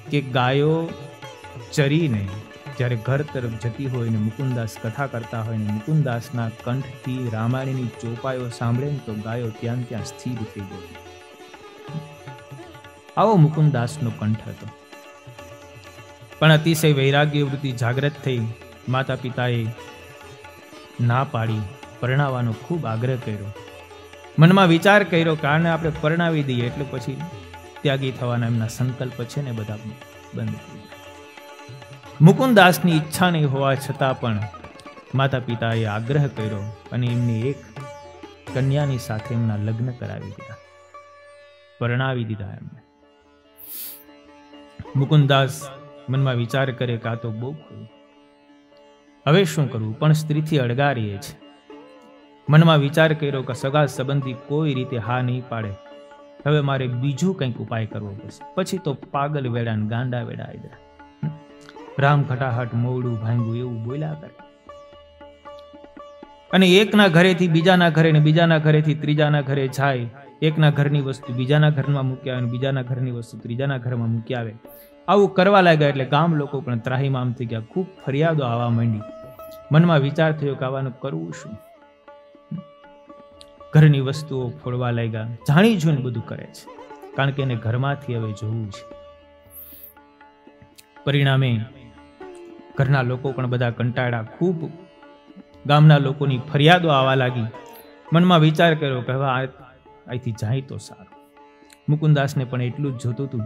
કે ગાયો ચરીને જ્યારે ઘર તરફ જતી હોય ને મુકુંદાસ કથા કરતા હોય ને મુકુંદાસના કંઠથી રામાયણની ચોપાઈઓ સાંભળે ને તો ગાયો ત્યાં સ્થિર થઈ ગઈ. આવો મુકુંદાસનો કંઠ હતો. પણ અતિશય વૈરાગ્ય વૃત્તિ જાગ્રત થઈ. માતા પિતાએ ના પાડી, પરણાવવાનો ખૂબ આગ્રહ કર્યો. મનમાં વિચાર કર્યો કે આને આપણે પરણાવી દઈએ એટલે પછી ત્યાગી થવાના એમના સંકલ્પ છે ને બધા બંધ થઈ જાય. મુકુંદાસની ઈચ્છા નહીં હોવા છતાં પણ માતા પિતાએ આગ્રહ કર્યો અને એમની એક કન્યાની સાથે એમના લગ્ન કરાવી દીધા, પરણાવી દીધા એમને. મુકુંદાસ મનમાં વિચાર કરે કે આ તો બહુ ખરું, હવે શું કરવું? પણ સ્ત્રીથી અળગારીએ છે. મનમાં વિચાર કર્યો કે સગા સંબંધી કોઈ રીતે હા નહીં પાડે, હવે મારે બીજું કંઈક ઉપાય કરવો પડશે. પછી તો પાગલ વેડા ને ગાંડા વેડા આવ્યા. રામ ખટાહટ મોડું ભાંગું એવું બોલ્યા કરે. અને એકના ઘરેથી બીજાના ઘરે ને બીજાના ઘરેથી ત્રીજાના ઘરે જાય. એકના ઘરની વસ્તુ બીજાના ઘરમાં મૂકી આવે, બીજાના ઘરની વસ્તુ ત્રીજાના ઘરમાં મૂકી આવે. આવું કરવા લાગ્યા એટલે ગામ લોકો પણ ત્રાહીમામ થઈ ગયા. ખૂબ ફરિયાદો આવવા માંડી. મનમાં વિચાર થયો કે આવાનું કરવું શું? ઘરની વસ્તુઓ ફોડવા લાગ્યા. જાણી જોઈને બધું કરે છે, કારણ કે એને ઘરમાંથી હવે જોવું છે. પરિણામે ઘરના લોકો પણ બધા કંટાળ્યા. ખૂબ ગામના લોકોની ફરિયાદો આવવા લાગી. મનમાં વિચાર કર્યો કે હવે અહીંથી જાય તો સારું. મુકુંદાસને પણ એટલું જ જોતું હતું.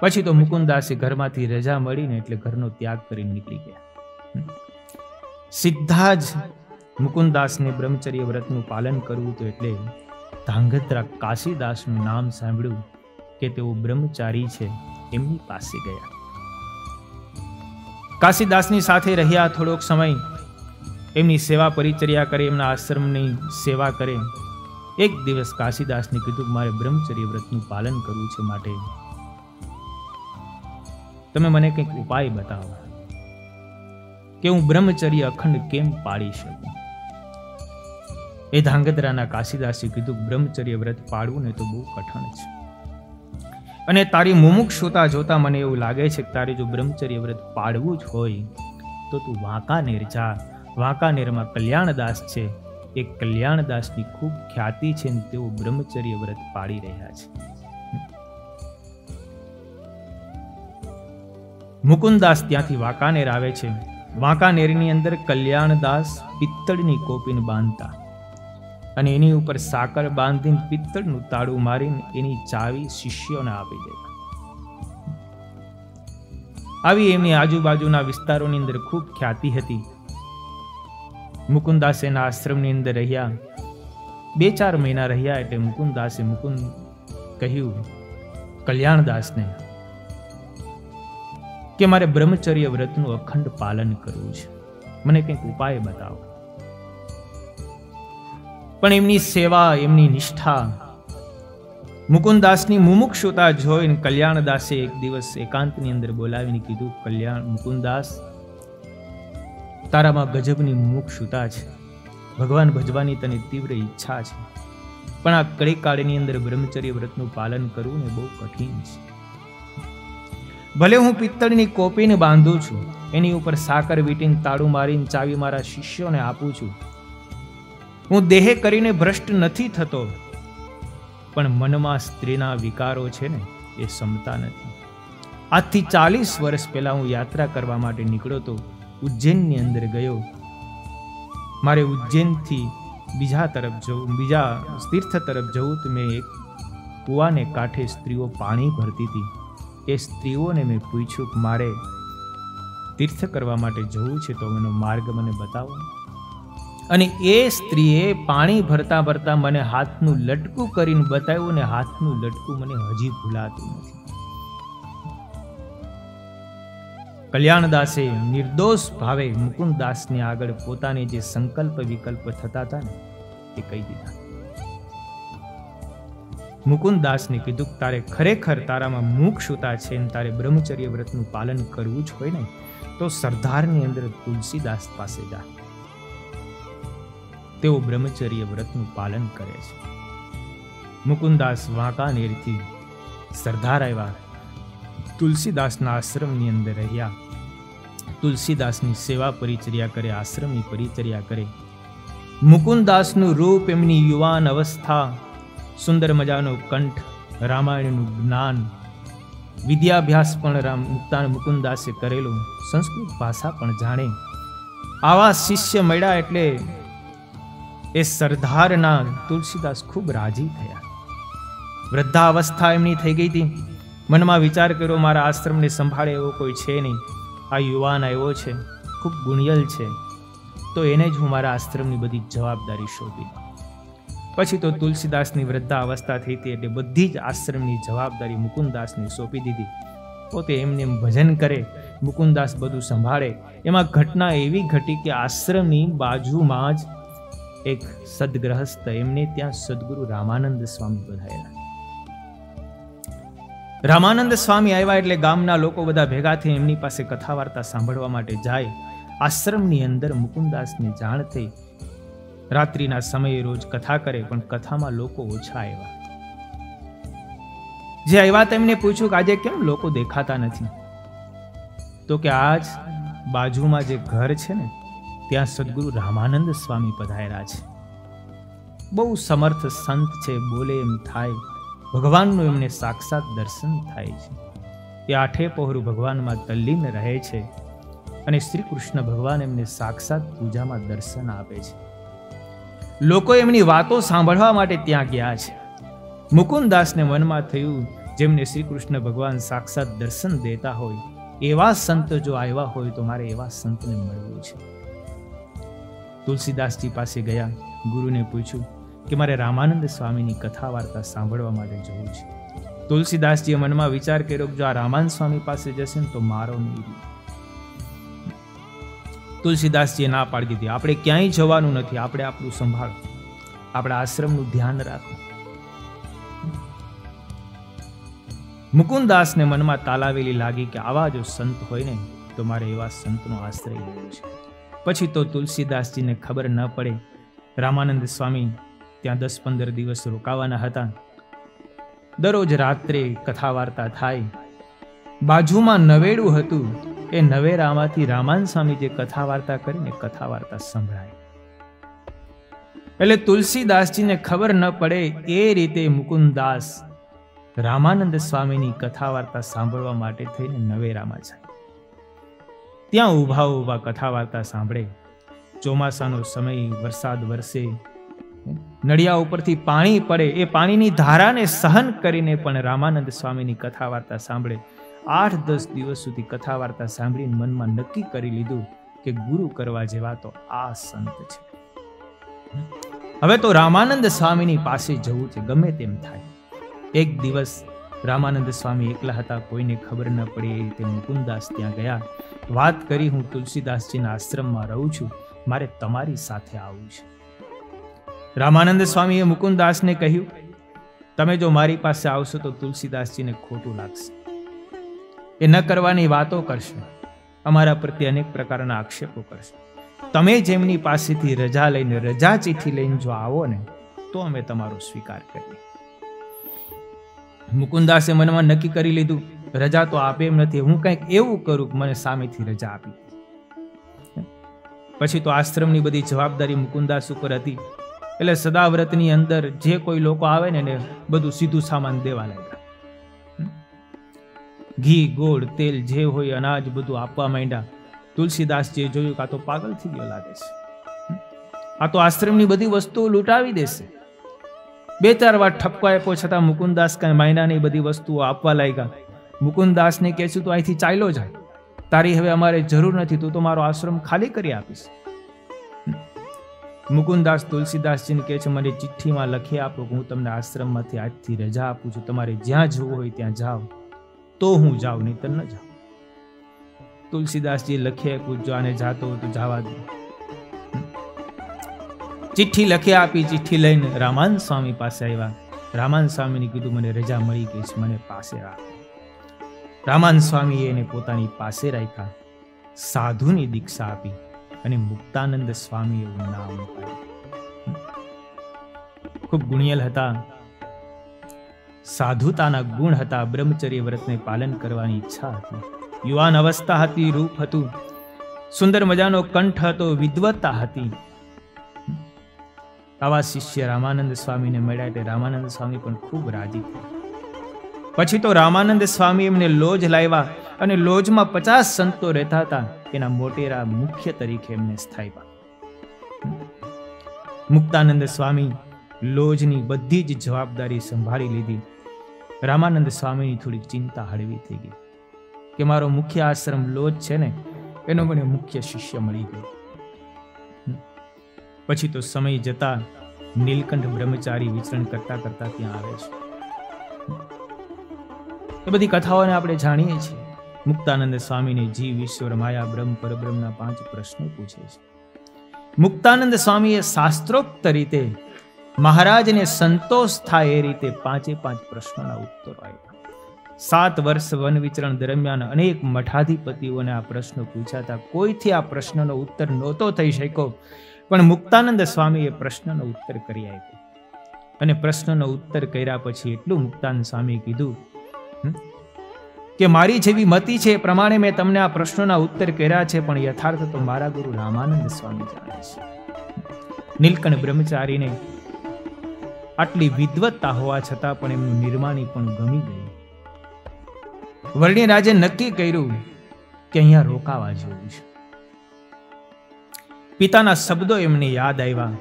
પછી તો મુકુંદાસે ઘરમાંથી રજા મળીને એટલે ઘરનો ત્યાગ કરીને નીકળી ગયા. સીધા જ મુકુંદાસને બ્રહ્મચર્ય વ્રતનું પાલન કરવું હતું એટલે ધાંગધ્રા કાશીદાસનું નામ સાંભળ્યું કે તેઓ બ્રહ્મચારી છે, એમની પાસે ગયા. કાશીદાસની સાથે રહ્યા થોડોક સમય. એમની સેવા પરિચર્યા કરે, એમના આશ્રમની સેવા કરે. એક દિવસ કાશીદાસને કીધું કે મારે બ્રહ્મચર્ય વ્રતનું પાલન કરવું છે, માટે તમે મને કંઈક ઉપાય બતાવો કે હું બ્રહ્મચર્ય અખંડ કેમ પાળી શકું. એ ધાંગધ્રાના કાશીદાસે કીધું બ્રહ્મચર્ય વ્રત પાડવું ને તો બહુ કઠણ છે, અને તારી મુમુક્ષુતા જોતા મને એવું લાગે છે કે તારે જો બ્રહ્મચર્ય વ્રત પાડવું જ હોય તો તું વાંકાનેર જા. વાંકાનેરમાં કલ્યાણદાસ છે, એ કલ્યાણદાસની ખૂબ ખ્યાતિ છે ને તેઓ બ્રહ્મચર્ય વ્રત પાડી રહ્યા છે. મુકુંદાસ ત્યાંથી વાંકાનેર આવે છે. વાંકાનેરની અંદર કલ્યાણદાસ પિત્તળની કોપીને બાંધતા અને એની ઉપર સાકર બાંધીને પિત્તળનું તાળું મારીને એની ચાવી શિષ્યોને આપી દેતા. આવી એમની આજુબાજુના વિસ્તારોની અંદર ખૂબ ખ્યાતિ હતી. મુકુંદાસ એના આશ્રમની અંદર રહ્યા. 2-4 મહિના રહ્યા એટલે મુકુંદાસે કહ્યું કલ્યાણદાસને કે મારે બ્રહ્મચર્ય વ્રતનું અખંડ પાલન કરવું છે, મને કંઈક ઉપાય બતાવો. પણ એમની સેવા, એમની નિષ્ઠા, મુકુંદાસની મુમુક્ષુતા જોઈને કલ્યાણદાસે એક દિવસ એકાંતની અંદર બોલાવીને કીધું, મુકુંદાસ, તારામાં ગજબની મુમુક્ષુતા છે, ભગવાન ભજવાની તને તીવ્ર ઈચ્છા છે, પણ આ કળીકાળની અંદર બ્રહ્મચર્ય વ્રતનું પાલન કરવું ને બહુ કઠિન છે. ભલે હું પિત્તળની કોપીને બાંધું છું, એની ઉપર સાકર વીટીને તાળું મારીને ચાવી મારા શિષ્યોને આપું છું, હું દેહ કરીને ભ્રષ્ટ નથી થતો, પણ મનમાં સ્ત્રીના વિકારો છે ને એ સમતા નથી. આજથી 40 વર્ષ પહેલા હું યાત્રા કરવા માટે નીકળ્યો તો ઉજ્જૈનની અંદર ગયો. મારે ઉજ્જૈનથી બીજા તીર્થ તરફ જવું તો મેં એક કૂવાને કાંઠે સ્ત્રીઓ પાણી ભરતી હતી. એ સ્ત્રીઓને મેં પૂછ્યું કે મારે તીર્થ કરવા માટે જવું છે તો એનો માર્ગ મને બતાવો. અને એ સ્ત્રીએ પાણી ભરતા ભરતા મને હાથનું લટકું કરીને બતાવ્યું, ને હાથનું લટકું મને હજી ભૂલાતું નથી. કલ્યાણદાસે નિર્દોષ ભાવે મુકુંદાસની આગળ પોતાને જે સંકલ્પ વિકલ્પ થતા હતા ને એ કહી દીધા. મુકુંદાસને કીધું, તારે ખરેખર તારામાં મુમુક્ષુતા છે ને તારે બ્રહ્મચર્ય વ્રતનું પાલન કરવું જ હોય ને તો સરદારની અંદર તુલસીદાસ પાસે જા. તેઓ બ્રહ્મચર્ય વ્રતનું પાલન કરે છે. મુકુંદાસ વાંકાનેરથી સરદાર આવ્યા, તુલસીદાસના આશ્રમની અંદર રહ્યા, તુલસીદાસની સેવા પરિચર્યા કરે, આશ્રમની પરિચર્યા કરે. મુકુંદાસનું રૂપ, એમની યુવાન અવસ્થા, સુંદર મજાનો કંઠ, રામાયણનું જ્ઞાન, વિદ્યાભ્યાસ પણ મુકુંદાસે કરેલું, સંસ્કૃત ભાષા પણ જાણે. આવા શિષ્ય મળ્યા એટલે એ સરદારના તુલસીદાસ ખૂબ રાજી થયા. વૃદ્ધાવસ્થા એમની થઈ ગઈ હતી. મનમાં વિચાર કર્યો, મારા આશ્રમને સંભાળે એવો કોઈ છે નહીં. આ યુવાન આવ્યો છે, ખૂબ ગુણિયલ છે, તો એને જ હું મારા આશ્રમની બધી જવાબદારી સોંપી. પછી તો તુલસીદાસની વૃદ્ધાવસ્થા થઈ હતી એટલે બધી જ આશ્રમની જવાબદારી મુકુંદાસને સોંપી દીધી. પોતે એમને ભજન કરે, મુકુંદાસ બધું સંભાળે. એમાં ઘટના એવી ઘટી કે આશ્રમની બાજુમાં જ એક સદગ્રહસ્થ, એમને ત્યાં સદગુરુ રામાનંદ સ્વામી પધારેલા. રામાનંદ સ્વામી આવ્યા એટલે ગામના લોકો બધા ભેગા થઈ એમની પાસે કથા વાર્તા સાંભળવા માટે જાય. આશ્રમની અંદર મુકુંદાસને જાણ થઈ. રાત્રિના સમયે રોજ કથા કરે, પણ કથામાં લોકો ઓછા આવ્યા. જે આવ્યા તેમને પૂછ્યું કે આજે કેમ લોકો દેખાતા નથી? તો કે આજ બાજુમાં જે ઘર છે ને, ત્યાં સદગુરુ રામાનંદ સ્વામી પધાર્યા છે. બહુ સમર્થ સંત છે, બોલે એમ થાય. ભગવાનનું એમને સાક્ષાત દર્શન થાય છે. એ આઠે પહોરું ભગવાનમાં તલ્લીન રહે છે અને શ્રી કૃષ્ણ ભગવાન એમને સાક્ષાત પૂજામાં દર્શન આપે છે. લોકો એમની વાતો સાંભળવા માટે ત્યાં ગયા છે. મુકુંદાસને મનમાં થયું, જેમને શ્રી કૃષ્ણ ભગવાન સાક્ષાત દર્શન દેતા હોય એવા સંત જો આવ્યા હોય તો મારે એવા સંતને મળવું છે. તુલસીદાસજી પાસે ગયા, ગુરુને પૂછ્યું કે મારે રામાનંદ સ્વામીની કથા વાર્તા સાંભળવા માટે જવું છે. તુલસીદાસજીએ મનમાં વિચાર કર્યો કે જો આ રામાનંદ સ્વામી પાસે જશે ને તો મારો નહીં. તુલસીદાસજીએ ના પાડી દીધી, આપણે ક્યાંય જવાનું નથી, આપણે આપણું સંભાળો, આપણા આશ્રમનું ધ્યાન રાખો. મુકુંદાસને મનમાં તાલાવેલી લાગી કે આવા જો સંત હોય ને તો મારે એવા સંતનો આશ્રય લેવો છે. પછી તો તુલસીદાસજીને ખબર ન પડે, રામાનંદ સ્વામી ત્યાં 10-15 દિવસ રોકાવાના હતા. દરરોજ રાત્રે કથા વાર્તા થાય. બાજુમાં નવેડું હતું, એ નવેરામાંથી રામાનંદ સ્વામી જે કથા વાર્તા કરીને કથા વાર્તા સંભળાય. એટલે તુલસીદાસજીને ખબર ન પડે એ રીતે મુકુંદાસ રામાનંદ સ્વામીની કથા વાર્તા સાંભળવા માટે થઈને નવેરામાં જાય. ત્યાં ઊભા ઊભા કથા વાર્તા સાંભળે. ચોમાસાનો સમય, વરસાદ વરસે, નળિયા ઉપરથી પાણી પડે, એ પાણીની ધારાને સહન કરીને પણ રામાનંદ સ્વામીની કથા વાર્તા સાંભળે. 8-10 દિવસ સુધી કથા વાર્તા સાંભળીને મનમાં નક્કી કરી લીધું કે ગુરુ કરવા જેવા તો આ સંત છે. હવે તો રામાનંદ સ્વામીની પાસે જવું છે, ગમે તેમ થાય. એક દિવસ રામાનંદ સ્વામી એકલા હતા, કોઈને ખબર ન પડી એ રીતે મુકુંદાસ ત્યાં ગયા. વાત કરી, હું તુલસીદાસજીના આશ્રમમાં રહું છું, મારે તમારી સાથે આવવું છે. રામાનંદ સ્વામીએ મુકુંદાસને કહ્યું, તમે જો મારી પાસે આવશો તો તુલસીદાસજીને ખોટું લાગશે, એ ન કરવાની વાતો કરશે, અમારા પ્રત્યે અનેક પ્રકારના આક્ષેપો કરશે. તમે જેમની પાસેથી રજા લઈને, રજા ચિઠ્ઠી લઈને જો આવો ને તો અમે તમારો સ્વીકાર કરીએ. મુકુંદાસે મનમાં નક્કી કરી લીધું, રજા તો આપે એમ નથી, હું કંઈક એવું કરું કે મને સામેથી રજા આપી. પછી તો આશ્રમની બધી જવાબદારી મુકુંદાસ ઉપર હતી. એટલે સદાવ્રતની અંદર જે કોઈ લોકો આવે ને એને બધું સીધું સામાન દેવા લાગ્યા. ઘી, ગોળ, તેલ જે હોય અનાજ બધું આપવા માંડ્યા. તુલસીદાસજીએ જોયું કે આ તો પાગલ થઈ ગયો લાગે છે, આ તો આશ્રમની બધી વસ્તુઓ લૂંટાવી દેશે. 2-4 વાર ઠપકો આપ્યો છતાં મુકુંદાસ કઈ મહિનાની બધી વસ્તુઓ આપવા લાગ્યા. મુકુંદાસને કહે છે, તું અહીંથી ચાલ્યો જાય, તારી હવે અમારે જરૂર નથી, તું તો મારો આશ્રમ ખાલી કરી આપીશ. મુકુંદાસ તુલસીદાસજીને કહે છે, મને ચિઠ્ઠીમાં લખી આપો કે હું તમને આશ્રમમાંથી આજથી રજા આપું છું, તમારે જ્યાં જવું હોય ત્યાં જાઓ તો હું જાઉં, નહીં તો ન જાઉં. તુલસીદાસજી લખી આપ્યું, જો આને જાતો હોય તો જવા દો. ચિઠ્ઠી લખી આપી. ચિઠ્ઠી લઈને રામાનંદ સ્વામી પાસે આવ્યા. રામાનંદ સ્વામીને કીધું, મને રજા મળી ગઈ છે, મને પાસે રાખ. રામાનંદ સ્વામીએ એને પોતાની પાસે રાખ્યા, સાધુની દીક્ષા આપી અને મુક્તાનંદ સ્વામી એવું નામ પાડ્યું. ખૂબ ગુણિયલ હતા, સાધુતાના ગુણ હતા, બ્રહ્મચર્ય વ્રતને પાલન કરવાની ઈચ્છા હતી, યુવાન અવસ્થા હતી, રૂપ હતું, સુંદર મજાનો કંઠ હતો, વિદ્વત્તા હતી. આવા શિષ્ય રામાનંદ સ્વામીને મળ્યા એટલે રામાનંદ સ્વામી પણ ખૂબ રાજી થયા. પછી તો રામાનંદ સ્વામી એમને લોજ લાવ્યા અને લોજમાં 50 સંતો રહેતા હતા. એના મોટેરા મુખ્ય તરીકે એમને સ્થાપ્યા. મુક્તાનંદ સ્વામી લોજની બધી જ જવાબદારી સંભાળી લીધી. રામાનંદ સ્વામીની થોડી ચિંતા હળવી થઈ ગઈ કે મારો મુખ્ય આશ્રમ લોજ છે ને, એનો મને મુખ્ય શિષ્ય મળી ગયો. પછી તો સમય જતા નીલકંઠ બ્રહ્મચારી વિચરણ કરતા કરતા ત્યાં આવે છે. એ બધી કથાઓને આપણે જાણીએ છીએ. મુક્તાનંદ સ્વામીને જીવ, ઈશ્વર, માયા, બ્રહ્મ, પરબ્રહ્મના 5 પ્રશ્નો પૂછે છે. મુક્તાનંદ સ્વામીએ શાસ્ત્રોક્ત રીતે મહારાજને સંતોષ થાય એ રીતે 5 પ્રશ્નોના ઉત્તરો આપ્યા. 7 વર્ષ વન વિચરણ દરમિયાન અનેક મઠાધિપતિઓને આ પ્રશ્નો પૂછ્યા હતા. કોઈથી આ પ્રશ્નનો ઉત્તર નહોતો થઈ શક્યો, પણ મુક્તાનંદ સ્વામી એ પ્રશ્નનો ઉત્તર કરી આપ્યો. અને પ્રશ્નનો ઉત્તર કર્યા પછી એટલું મુક્તાનંદ સ્વામી કીધું કે મારી જેવી મતિ છે એ પ્રમાણે મેં તમને આ પ્રશ્નોના ઉત્તર કર્યા છે, પણ યથાર્થ તો મારા ગુરુ રામાનંદ સ્વામી જાણે છે. નીલકંઠ બ્રહ્મચારીને આટલી વિદ્વત્તા હોવા છતાં પણ એમનું નિર્માણી પણ ગમી ગયું. વર્ણિરાજે નક્કી કર્યું કે અહીંયા રોકાવા જેવું છે. પિતાના શબ્દો એમને યાદ આવ્યા.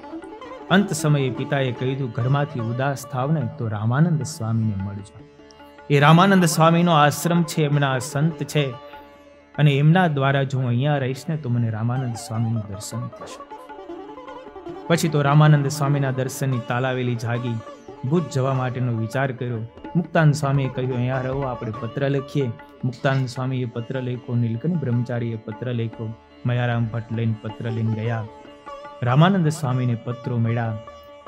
અંત સમયે પિતાએ કહ્યું, ઘરમાંથી ઉદાસ થાવ ને તો રામાનંદ સ્વામીને મળજો. એ રામાનંદ સ્વામીનો આશ્રમ છે, એમના સંત છે, અને એમના દ્વારા જો હું અહીંયા રહીશ ને તો મને રામાનંદ સ્વામીનું દર્શન થશે. પછી તો રામાનંદ સ્વામીના દર્શનની તાલાવેલી જાગી. ભૂજ જવા માટેનો વિચાર કર્યો. મુક્તાનંદ સ્વામીએ કહ્યું, અહીંયા રહો, આપણે પત્ર લખીએ. મુક્તાનંદ સ્વામીએ પત્ર લખ્યો, નીલકંઠ બ્રહ્મચારીએ પત્ર લખ્યો, મયારામ ભટ્ટ લઈને પત્ર લઈને ગયા. રામાનંદ સ્વામીને પત્રો મળ્યા.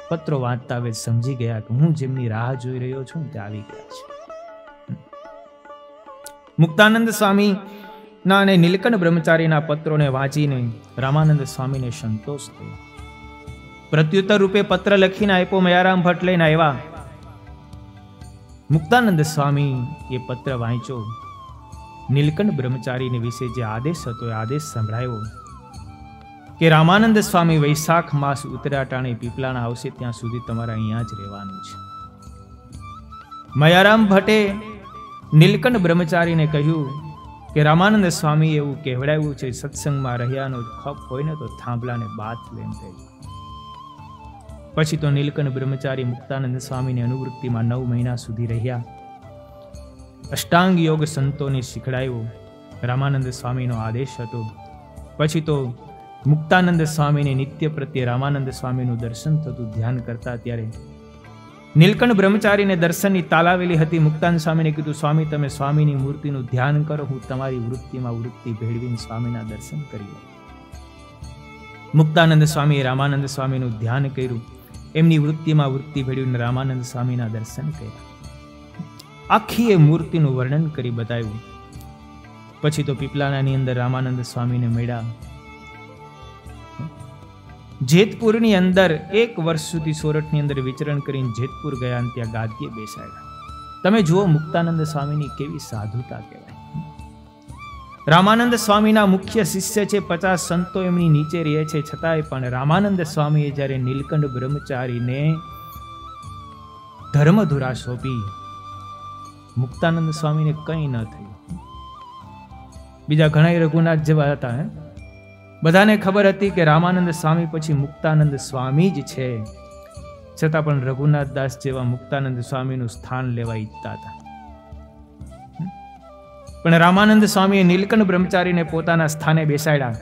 પત્રો વાંચતા હવે સમજી ગયા કે હું જેમની રાહ જોઈ રહ્યો છું તે આવી ગયા છે. મુક્તાનંદ સ્વામી ના અને નીલકંઠ બ્રહ્મચારીના પત્રોને વાંચીને રામાનંદ સ્વામીને સંતોષ થયો. પ્રત્યુત્તર રૂપે પત્ર લખીને આપ્યો. મયારામ ભટ્ટ લઈને આવ્યા. મુક્તાનંદ સ્વામી એ પત્ર વાંચ્યો. નીલકંઠ બ્રહ્મચારીને વિશે જે આદેશ હતો એ આદેશ સંભળાયો કે રામાનંદ સ્વામી વૈશાખ માસ ઉત્તરાટાણે પીપલાણા આવશે ત્યાં સુધી તમારે અહીંયા જ રહેવાનું છે. મયારામ ભટ્ટે નીલકંઠ બ્રહ્મચારીને કહ્યું કે રામાનંદ સ્વામી એવું કહેવડાવ્યું છે, સત્સંગમાં રહ્યાનો ખપ હોય ને તો થાંભલાને બાથ લઈને રહેજો. પછી તો નીલકંઠ બ્રહ્મચારી મુક્તાનંદ સ્વામીની અનુવૃત્તિમાં 9 મહિના સુધી રહ્યા. અષ્ટાંગ યોગ સંતોને શીખડાયો. રામાનંદ સ્વામીનો આદેશ હતો. પછી તો મુક્તાનંદ સ્વામીને નિત્ય પ્રત્યે રામાનંદ સ્વામીનું દર્શન થતું ધ્યાન કરતા. ત્યારે નીલકંઠ બ્રહ્મચારીને દર્શનની તાલાવેલી હતી. મુક્તાનંદ સ્વામીને કીધું, સ્વામી તમે સ્વામીની મૂર્તિનું ધ્યાન કરો, હું તમારી વૃત્તિમાં વૃત્તિ ભેળવીને સ્વામીના દર્શન કરી. મુક્તાનંદ સ્વામીએ રામાનંદ સ્વામીનું ધ્યાન કર્યું. એમની વૃત્તિમાં વૃત્તિ ભેળવીને રામાનંદ સ્વામીના દર્શન કર્યા. આખી એ મૂર્તિનું વર્ણન કરી બતાવ્યું. પછી તો પીપલાણાની અંદર રામાનંદ સ્વામીને મળ્યા. જેતપુરની અંદર 1 વર્ષ સુધી સોરઠની અંદર વિચરણ કરીને જેતપુર ગયા અને ત્યાં ગાદીએ બેસાડ્યા. તમે જુઓ મુક્તાનંદ સ્વામીની કેવી સાધુતા કહેવાય. રામાનંદ સ્વામીના મુખ્ય શિષ્ય છે, 50 સંતો એમની નીચે રહે છે, છતાંય પણ રામાનંદ સ્વામીએ જ્યારે નીલકંઠ બ્રહ્મચારીને ધર્મધુરા સોંપી, મુક્તાનંદ સ્વામીને કંઈ ન થયું. બીજા ઘણા રઘુનાથ જેવા હતા, બધાને ખબર હતી કે રામાનંદ સ્વામી પછી મુક્તાનંદ સ્વામી જ છે, છતાં પણ રઘુનાથ દાસ જેવા મુક્તાનંદ સ્વામીનું સ્થાન લેવા ઈચ્છતા હતા. પણ રામાનંદ સ્વામીએ નીલકંઠ બ્રહ્મચારીને પોતાના સ્થાને બેસાડ્યા.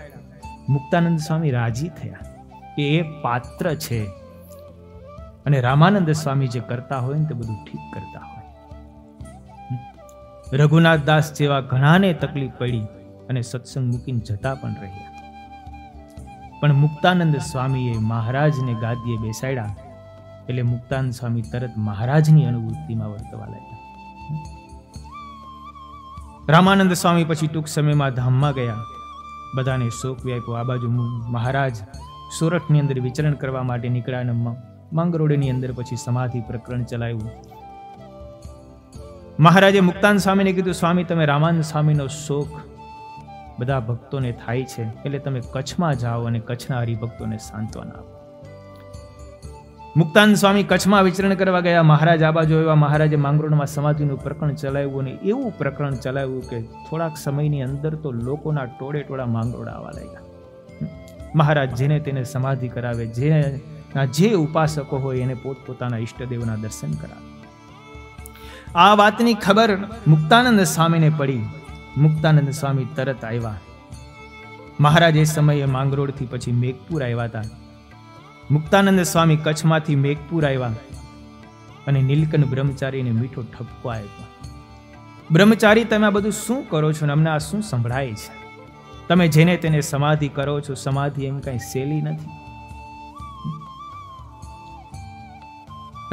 મુક્તાનંદ સ્વામી રાજી થયા કે એ પાત્ર છે અને રામાનંદ સ્વામી જે કરતા હોય ને તે બધું ઠીક કરતા હોય. રઘુનાથ દાસ જેવા ઘણાને તકલીફ પડી અને સત્સંગ મૂકીને જતા પણ રહ્યા. પણ મુક્તાનંદ સ્વામીએ મહારાજને ગાદીએ બેસાડ્યા એટલે મુક્તાનંદ સ્વામી તરત મહારાજની અનુભૂતિમાં વર્તવા લાગ્યા. રામાનંદ સ્વામી પછી ટૂંક સમયમાં ધામમાં ગયા. બધાને શોક વ્યાપ્યો. આ બાજુ મહારાજ સોરઠની અંદર વિચરણ કરવા માટે નીકળ્યા અને માંગરોળની અંદર પછી સમાધિ પ્રકરણ ચલાવ્યું. મહારાજે મુક્તાનંદ સ્વામીને કીધું, સ્વામી તમે રામાનંદ સ્વામીનો શોખ બધા ભક્તોને થાય છે, એટલે તમે કચ્છમાં જાઓ અને કચ્છના હરિભક્તોને સાંત્વના આપો. મુક્તાનંદ સ્વામી કચ્છમાં વિચરણ કરવા ગયા. મહારાજ આ બાજુ એવા મહારાજે માંગરોળમાં સમાધિનું પ્રકરણ ચલાવ્યું અને એવું પ્રકરણ ચલાવ્યું કે થોડાક સમયની અંદર તો લોકોના ટોળે ટોળા માંગરોળ આવવા લાગ્યા. મહારાજ જેને તેને સમાધિ કરાવે, જે ઉપાસકો હોય એને પોતપોતાના ઈષ્ટદેવના દર્શન કરાવે. આ વાતની ખબર મુક્તાનંદ સ્વામીને પડી. મુક્તાનંદ સ્વામી તરત આવ્યા. મહારાજ એ સમયે માંગરોળથી પછી મેઘપુર આવ્યા હતા. મુક્તાનંદ સ્વામી કચ્છમાંથી મેઘપુર આવ્યા અને નીલકંઠ બ્રહ્મચારીને મીઠો ઠપકો આપ્યો. બ્રહ્મચારી, તમે આ બધું શું કરો છો ને અમને આ શું સંભળાય છે? તમે જેને તેને સમાધિ કરો છો, સમાધિ એમ કઈ સહેલી નથી.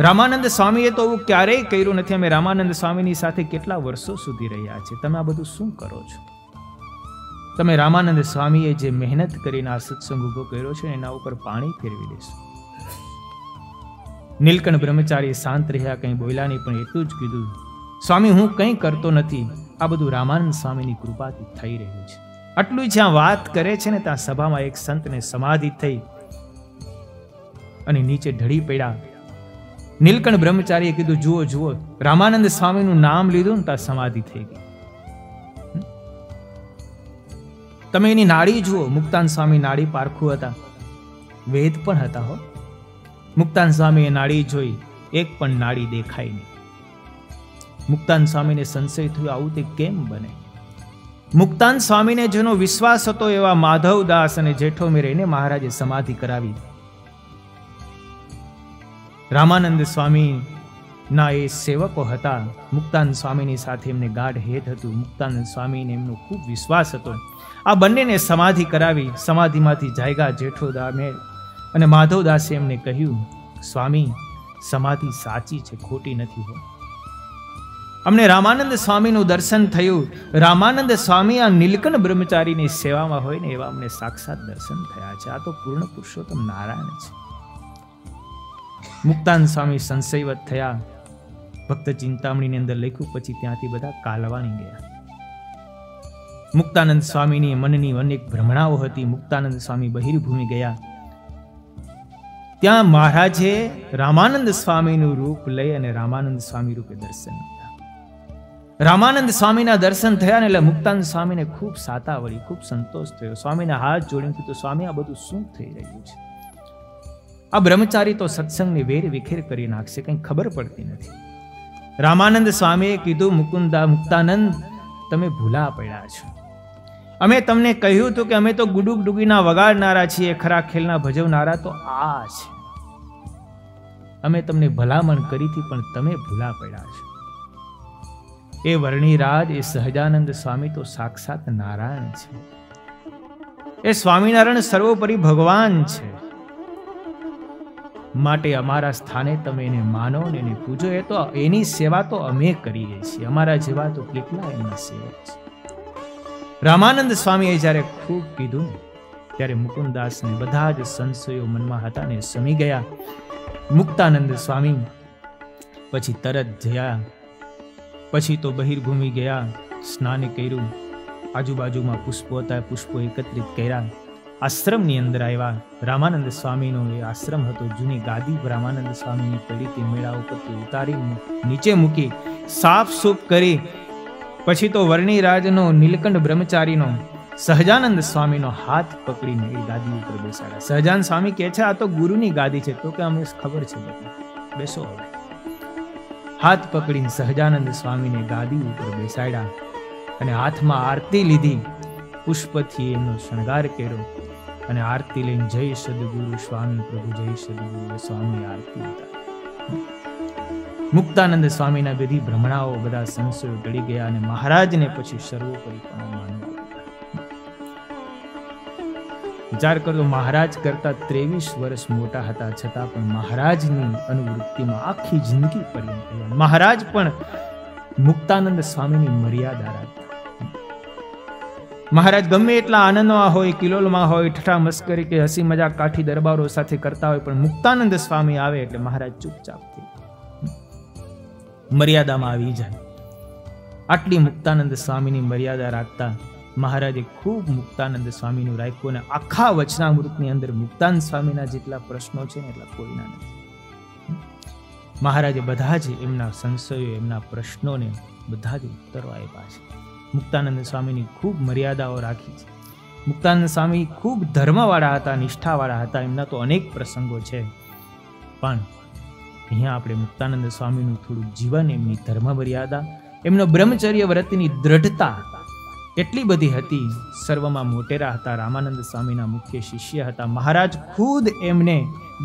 રામાનંદ સ્વામીએ તો એવું ક્યારેય કર્યું નથી. અમે રામાનંદ સ્વામીની સાથે કેટલા વર્ષો સુધી રહ્યા છે, તમે આ બધું શું કરો છો? તમે રામાનંદ સ્વામીએ જે મહેનત કરીને આ સત્સંગ ઉભો કર્યો છે એના ઉપર પાણી ફેરવી દેશો. નીલકંઠ બ્રહ્મચારી શાંત રહ્યા, કંઈ બોલ્યા નહીં, પણ એટલું જ કીધું, સ્વામી હું કંઈ કરતો નથી, આ બધું રામાનંદ સ્વામીની કૃપાથી થઈ રહ્યું છે. આટલું જ્યાં વાત કરે છે ને ત્યાં સભામાં એક સંતને સમાધિ થઈ અને નીચે ઢળી પડ્યા. નીલકંઠ બ્રહ્મચારીએ કીધું, જુઓ જુઓ, રામાનંદ સ્વામીનું નામ લીધું ને ત્યાં સમાધિ થઈ ગઈ. તમે એની નાડી જુઓ. મુક્તાનંદ સ્વામી નાડી પારખું હતા, વેદ પણ હતા હો. મુક્તાનંદ સ્વામીએ નાડી જોઈ, એક પણ નાડી દેખાય નહીં. મુક્તાનંદ સ્વામીને સંશય થયો, આવું તે કેમ બને? મુક્તાનંદ સ્વામીને જેનો વિશ્વાસ હતો એવા માધવદાસ અને જેઠોમેરને મહારાજે સમાધિ કરાવી. રામાનંદ સ્વામી ના એ સેવકો હતા. મુક્તાનંદ સ્વામીની સાથે એમને ગાઢ હેત હતું. મુક્તાનંદ સ્વામીને એમનો ખૂબ વિશ્વાસ હતો. આ બંનેને સમાધિ કરાવી. સમાધિમાંથી જાયગા જેઠોદામે અને માધવદાસે એમને કહ્યું, સ્વામી સમાધિ સાચી છે, ખોટી નથી હો. અમને રામાનંદ સ્વામીનું દર્શન થયું. રામાનંદ સ્વામી આ નીલકંઠ બ્રહ્મચારીની સેવામાં હોય ને એવા અમને સાક્ષાત દર્શન થયા છે. આ તો પૂર્ણ પુરુષોત્તમ નારાયણ છે. મુક્તાનંદ સ્વામી સંશયવત થયા. ભક્ત ચિંતામણીની અંદર લખ્યું, પછી ત્યાંથી બધા કાલવાની ગયા. મુક્તાનંદ સ્વામીની મનની અનેક ભ્રમણાઓ હતી. મુક્તાનંદ સ્વામી બહિર્ભૂમિ ગયા. ત્યાં મહારાજે રામાનંદ સ્વામીનું રૂપ લઈ અને રામાનંદ સ્વામી રૂપે દર્શન કર્યા. રામાનંદ સ્વામીના દર્શન થયા ને એટલે મુક્તાનંદ સ્વામીને ખૂબ સાતા વળી, ખૂબ સંતોષ થયો. સ્વામીના હાથ જોડીને કીધું, સ્વામી આ બધું શું થઈ રહ્યું છે? આ બ્રહ્મચારી તો સત્સંગની વેર વિખેર કરી નાખશે, કંઈ ખબર પડતી નથી. રામાનંદ સ્વામીએ કીધું, મુક્તાનંદ તમે ભૂલા પડ્યા છો. અમે તમને કહ્યું હતું કે અમે તો ગુડુક ડુગીના વગાડનારા છીએ, ખરા ખેલના ભજવનારા તો આ છે. અમે તમને ભલામણ કરી હતી, પણ તમે ભૂલા પડ્યા છો. એ વર્ણિરાજ, એ સહજાનંદ સ્વામી તો સાક્ષાત નારાયણ છે. એ સ્વામિનારાયણ સર્વોપરી ભગવાન છે. માટે અમારા સ્થાને તમે એને માનો ને એને પૂજો. એ તો એની સેવા તો અમે કરીએ છીએ. અમારા જેવા તો કેટલા એમના સેવક છે. રામાનંદ સ્વામીએ જ્યારે ખૂબ કીધું ત્યારે મુકુંદાસને બધા જ સંશયો મનમાં હતા ને સમી ગયા. મુક્તાનંદ સ્વામી પછી તરત જયા. પછી તો બહિર્ભૂમિ ગયા, સ્નાન કર્યું. આજુબાજુમાં પુષ્પો હતા, પુષ્પો એકત્રિત કર્યા. આશ્રમની અંદર આવ્યા. રામાનંદ સ્વામીનો એ આશ્રમ હતો. જૂની ગાદી રામાનંદ સ્વામીની પડી તે મેળા ઉપરથી ઉતારી નીચે મૂકી, સાફ સૂફ કરી. પછી તો વર્ણિરાજનો, નીલકંઠ બ્રહ્મચારીનો, સહજાનંદ સ્વામીનો હાથ પકડીને એ ગાદી ઉપર બેસાડ્યા. સહજાનંદ સ્વામી કહે છે, આ તો ગુરુની ગાદી છે. તો કે અમને ખબર છે, બેસો હવે. હાથ પકડીને સહજાનંદ સ્વામીને ગાદી ઉપર બેસાડ્યા અને હાથમાં આરતી લીધી. પુષ્પથી એમનો શણગાર કર્યો અને આરતી લઈને જય સદગુરુ સ્વામી પ્રભુ, જય સદગુરુ સ્વામી આરતી ઉતારી. મુક્તાનંદ સ્વામીના બધી ભ્રમણાઓ, બધા સંશયો ટળી ગયા અને મહારાજને પછી સર્વોપરી માનવા. વિચાર કરતો, મહારાજ કરતા 23 વર્ષ મોટા હતા, છતાં પણ મહારાજની અનુવૃત્તિમાં આખી જિંદગી પડી. મહારાજ પણ મુક્તાનંદ સ્વામીની મર્યાદા રાખતા. મહારાજ ગમે એટલા આનંદમાં હોય, કિલોલમાં હોય, ઠઠા મસ્કરી કે હસી મજાક કાઠી દરબારો સાથે કરતા હોય, પણ મુક્તાનંદ સ્વામી આવે એટલે મહારાજ ચૂપચાપ થઈ મર્યાદામાં આવી જાય. આટલી મુક્તાનંદ સ્વામીની મર્યાદા રાખતા મહારાજે ખૂબ મુક્તાનંદ સ્વામીનું રાખ્યું, અને આખા વચનામૃતની અંદર મુક્તાનંદ સ્વામીના જેટલા પ્રશ્નો છે ને એટલા કોઈના નથી. મહારાજે બધા જ એમના સંશયો, એમના પ્રશ્નોને બધા જ ઉત્તરો આપ્યા છે. મુક્તાનંદ સ્વામીની ખૂબ મર્યાદાઓ રાખી છે. મુક્તાનંદ સ્વામી ખૂબ ધર્મવાળા હતા, નિષ્ઠાવાળા હતા. એમના તો અનેક પ્રસંગો છે, પણ અહીંયા આપણે મુક્તાનંદ સ્વામીનું થોડું જીવન, એમની ધર્મ મર્યાદા, એમનો બ્રહ્મચર્ય વ્રતની દ્રઢતા એટલી બધી હતી. સર્વમાં મોટેરા હતા, રામાનંદ સ્વામીના મુખ્ય શિષ્ય હતા. મહારાજ ખુદ એમને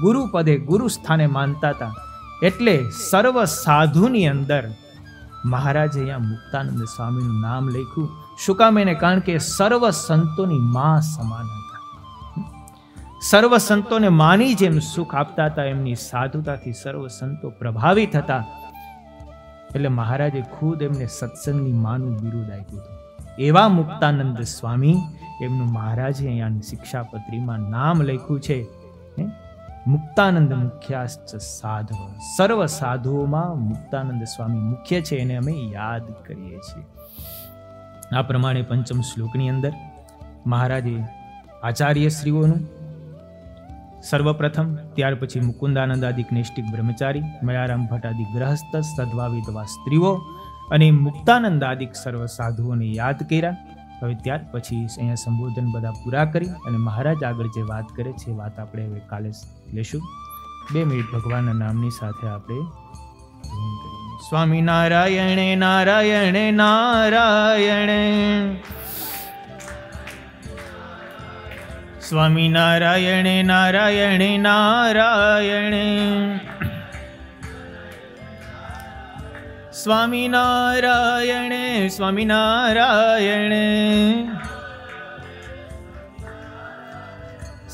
ગુરુ પદે, ગુરુ સ્થાને માનતા હતા. એટલે સર્વ સાધુની અંદર મહારાજે અહીંયા મુક્તાનંદ સ્વામીનું નામ લખ્યું. શું કામ? એને કારણ કે સર્વ સંતોની માં સમાન હતા. સર્વ સંતોને માની જેમ સુખ આપતા હતા, એમની સાધુતાથી સર્વ સંતો પ્રભાવિત હતા. એટલે મહારાજે ખુદ એમને સત્સંગની માનું બિરુદ આપ્યું હતું. એવા મુક્તાનંદ સ્વામી, એમનું મહારાજે અહીંયા શિક્ષાપત્રીમાં નામ લખ્યું છે, મુક્તાનંદ મુખ્યાશ્ચ સાધવ. સર્વ સાધુઓમાં મુક્તાનંદ સ્વામી મુખ્ય છે, એને અમે યાદ કરીએ છીએ. આ પ્રમાણે પંચમ શ્લોકની અંદર મહારાજે આચાર્યશ્રીઓનું સર્વપ્રથમ, ત્યાર પછી મુકુંદાનંદ આદિક નૈષ્ટિક બ્રહ્મચારી, મયારામ ભટ્ટ આદિક ગ્રહસ્થ, સદ્વા વિધવા સ્ત્રીઓ અને મુક્તાનંદ આદિક સર્વ સાધુઓને યાદ કર્યા. હવે ત્યાર પછી અહીંયા સંબોધન બધા પૂરા કરી અને મહારાજ આગળ જે વાત કરે છે, વાત આપણે હવે કાલે લેશું. 2 મિનિટ ભગવાનના નામની સાથે આપણે સ્વામી નારાયણે નારાયણે નારાયણે, સ્વામી નારાયણે નારાયણે નારાયણે, સ્વામી નારાયણે સ્વામી નારાયણે,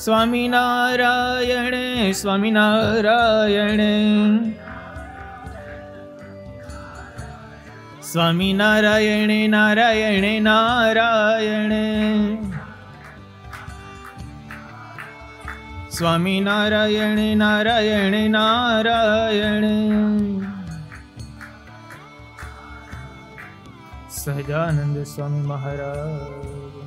સ્વામી નારાયણે સ્વામી નારાયણે, સ્વામી નારાયણે નારાયણે નારાયણે, સ્વામી નારાયણે નારાયણે નારાયણે. સહજાનંદ સ્વામી મહારાજ.